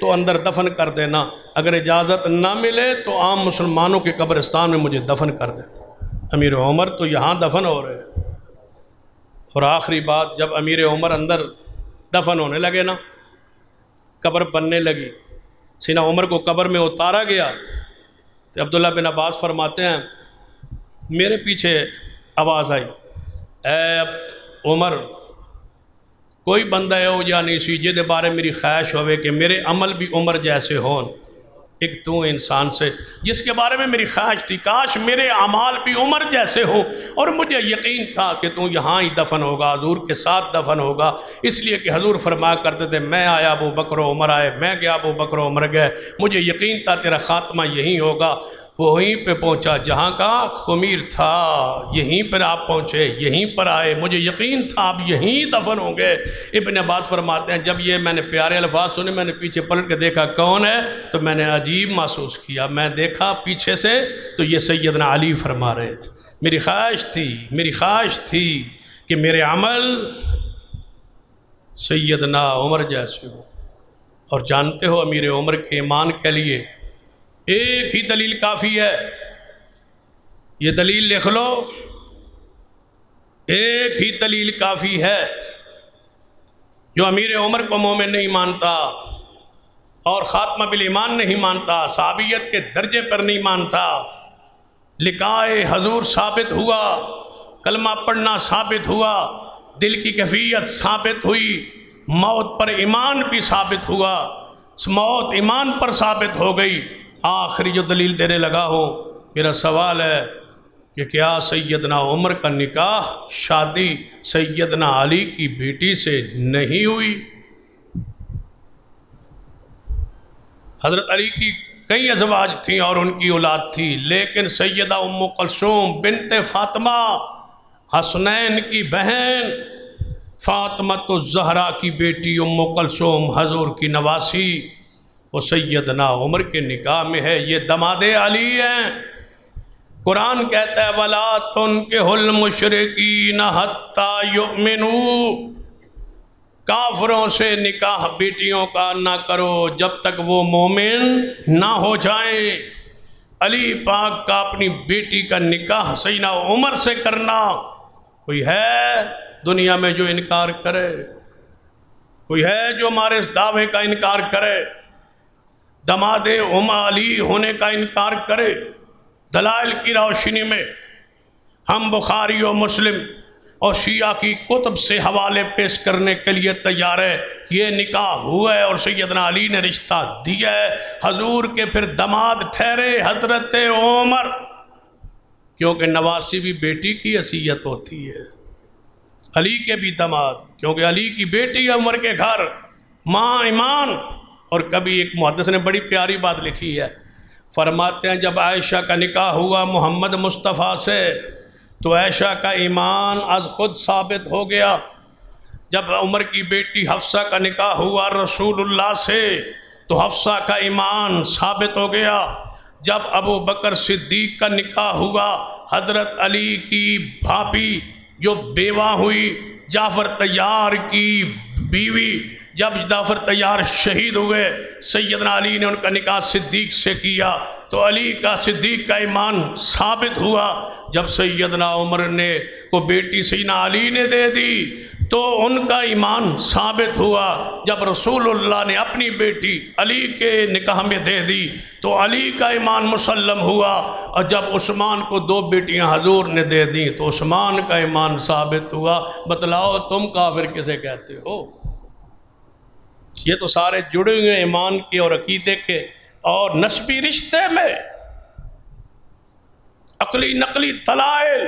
تو اندر دفن کر دینا، اگر اجازت نہ ملے تو عام مسلمانوں کے قبرستان میں مجھے دفن کر دے۔ امیر عمر تو یہاں دفن ہو رہے ہیں۔ اور آخری بات، جب امیر عمر اندر دفن ہونے لگے نا، قبر بننے لگی، سیدنا عمر کو قبر میں اتارا گیا، تو عبداللہ بن عباس فرماتے ہیں میرے پیچھے آواز آئی، اے عمر کوئی بندہ ہو یا نہیں سی جے دے بارے میری خواہش ہوئے کہ میرے عمل بھی عمر جیسے ہون، ایک تو انسان سے جس کے بارے میں میری خواہش تھی کاش میرے اعمال بھی عمر جیسے ہوں، اور مجھے یقین تھا کہ تو یہاں ہی دفن ہوگا، حضور کے ساتھ دفن ہوگا، اس لیے کہ حضور فرمایا کرتے تھے میں آیا ابو بکر و عمر آئے، میں گیا ابو بکر و عمر گئے، مجھے یقین تھا تیرا خاتمہ یہیں ہوگا۔ وہیں پہ پہنچا جہاں کا خمیر تھا، یہیں پر آپ پہنچے، یہیں پر آئے، مجھے یقین تھا آپ یہیں دفن ہوں گے۔ ابن عباس فرماتے ہیں جب یہ میں نے پیارے الفاظ سنے، میں نے پیچھے پلٹ کے دیکھا کون ہے، تو میں نے عجیب محسوس کیا، میں دیکھا پیچھے سے تو یہ سیدنا علی فرما رہے تھے، میری خواہش تھی کہ میرے عمل سیدنا عمر جیسے ہو۔ اور جانتے ہو امیر عمر کے ایمان کے لیے ایک ہی دلیل کافی ہے، یہ دلیل لکھ لو، ایک ہی دلیل کافی ہے۔ جو امیر عمر کو مومن نہیں مانتا اور خاتمہ بالایمان نہیں مانتا، صحابیت کے درجے پر نہیں مانتا، لقائے حضور ثابت ہوا، کلمہ پڑھنا ثابت ہوا، دل کی کیفیت ثابت ہوئی، موت پر ایمان بھی ثابت ہوا، موت ایمان پر ثابت ہو گئی، آخری جو دلیل دینے لگا ہو، میرا سوال ہے کہ کیا سیدنا عمر کا نکاح شادی سیدنا علی کی بیٹی سے نہیں ہوئی؟ حضرت علی کی کئی ازواج تھیں اور ان کی اولاد تھی، لیکن سیدہ ام کلثوم بنت فاطمہ، حسنین کی بہن، فاطمۃ الزہرا کی بیٹی ام کلثوم، حضور کی نواسی، وہ سیدنا عمر کے نکاح میں ہے، یہ دماد علی ہیں۔ قرآن کہتا ہے وَلَا تُنْكِحُ الْمُشْرِكِينَ حَتَّى يُؤْمِنُوا، کافروں سے نکاح بیٹیوں کا نہ کرو جب تک وہ مومن نہ ہو جائیں۔ علی پاک کا اپنی بیٹی کا نکاح سیدنا عمر سے کرنا، کوئی ہے دنیا میں جو انکار کرے؟ کوئی ہے جو ہمارے اس دعوے کا انکار کرے، دماد علی ہونے کا انکار کرے؟ دلائل کی روشنی میں ہم بخاری و مسلم اور شیعہ کی کتب سے حوالے پیش کرنے کے لیے تیار ہے، یہ نکاح ہوا ہے اور سیدنا علی نے رشتہ دیا ہے، حضور کے پھر دماد ٹھہرے حضرت عمر، کیونکہ نواسی بھی بیٹی کی حیثیت ہوتی ہے، علی کے بھی دماد، کیونکہ علی کی بیٹی ہے عمر کے گھر، ماں ایمان۔ اور کبھی ایک محدث نے بڑی پیاری بات لکھی ہے، فرماتے ہیں جب عائشہ کا نکاح ہوا محمد مصطفیٰ سے تو عائشہ کا ایمان از خود ثابت ہو گیا، جب عمر کی بیٹی حفصہ کا نکاح ہوا رسول اللہ سے تو حفصہ کا ایمان ثابت ہو گیا، جب ابو بکر صدیق کا نکاح ہوا حضرت علی کی بھابھی جو بیوہ ہوئی جعفر طیار کی بیوی، جب جعفر طیار شہید ہوئے سیدنا علی نے ان کا نکاح صدیق سے کیا تو علی کا صدیق کا ایمان ثابت ہوا، جب سیدنا عمر نے کو بیٹی سیدنا علی نے دے دی تو ان کا ایمان ثابت ہوا، جب رسول اللہ نے اپنی بیٹی علی کے نکاح میں دے دی تو علی کا ایمان مسلم ہوا، اور جب عثمان کو 2 بیٹیاں حضور نے دے دیں تو عثمان کا ایمان ثابت ہوا۔ بتلاؤ تم کافر کسے کہتے ہو؟ یہ تو سارے جڑے ہوئے ایمان کے اور عقیدے کے اور نسبی رشتے میں عقلی نقلی دلائل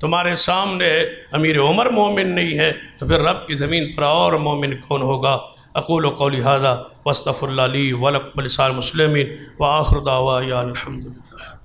تمہارے سامنے۔ امیر عمر مومن نہیں ہے تو پھر رب کی زمین پر اور مومن کون ہوگا؟ اقول قولی ھذا واستغفر اللہ لی ولکم ولسائر المسلمین وآخر دعوانا الحمدللہ۔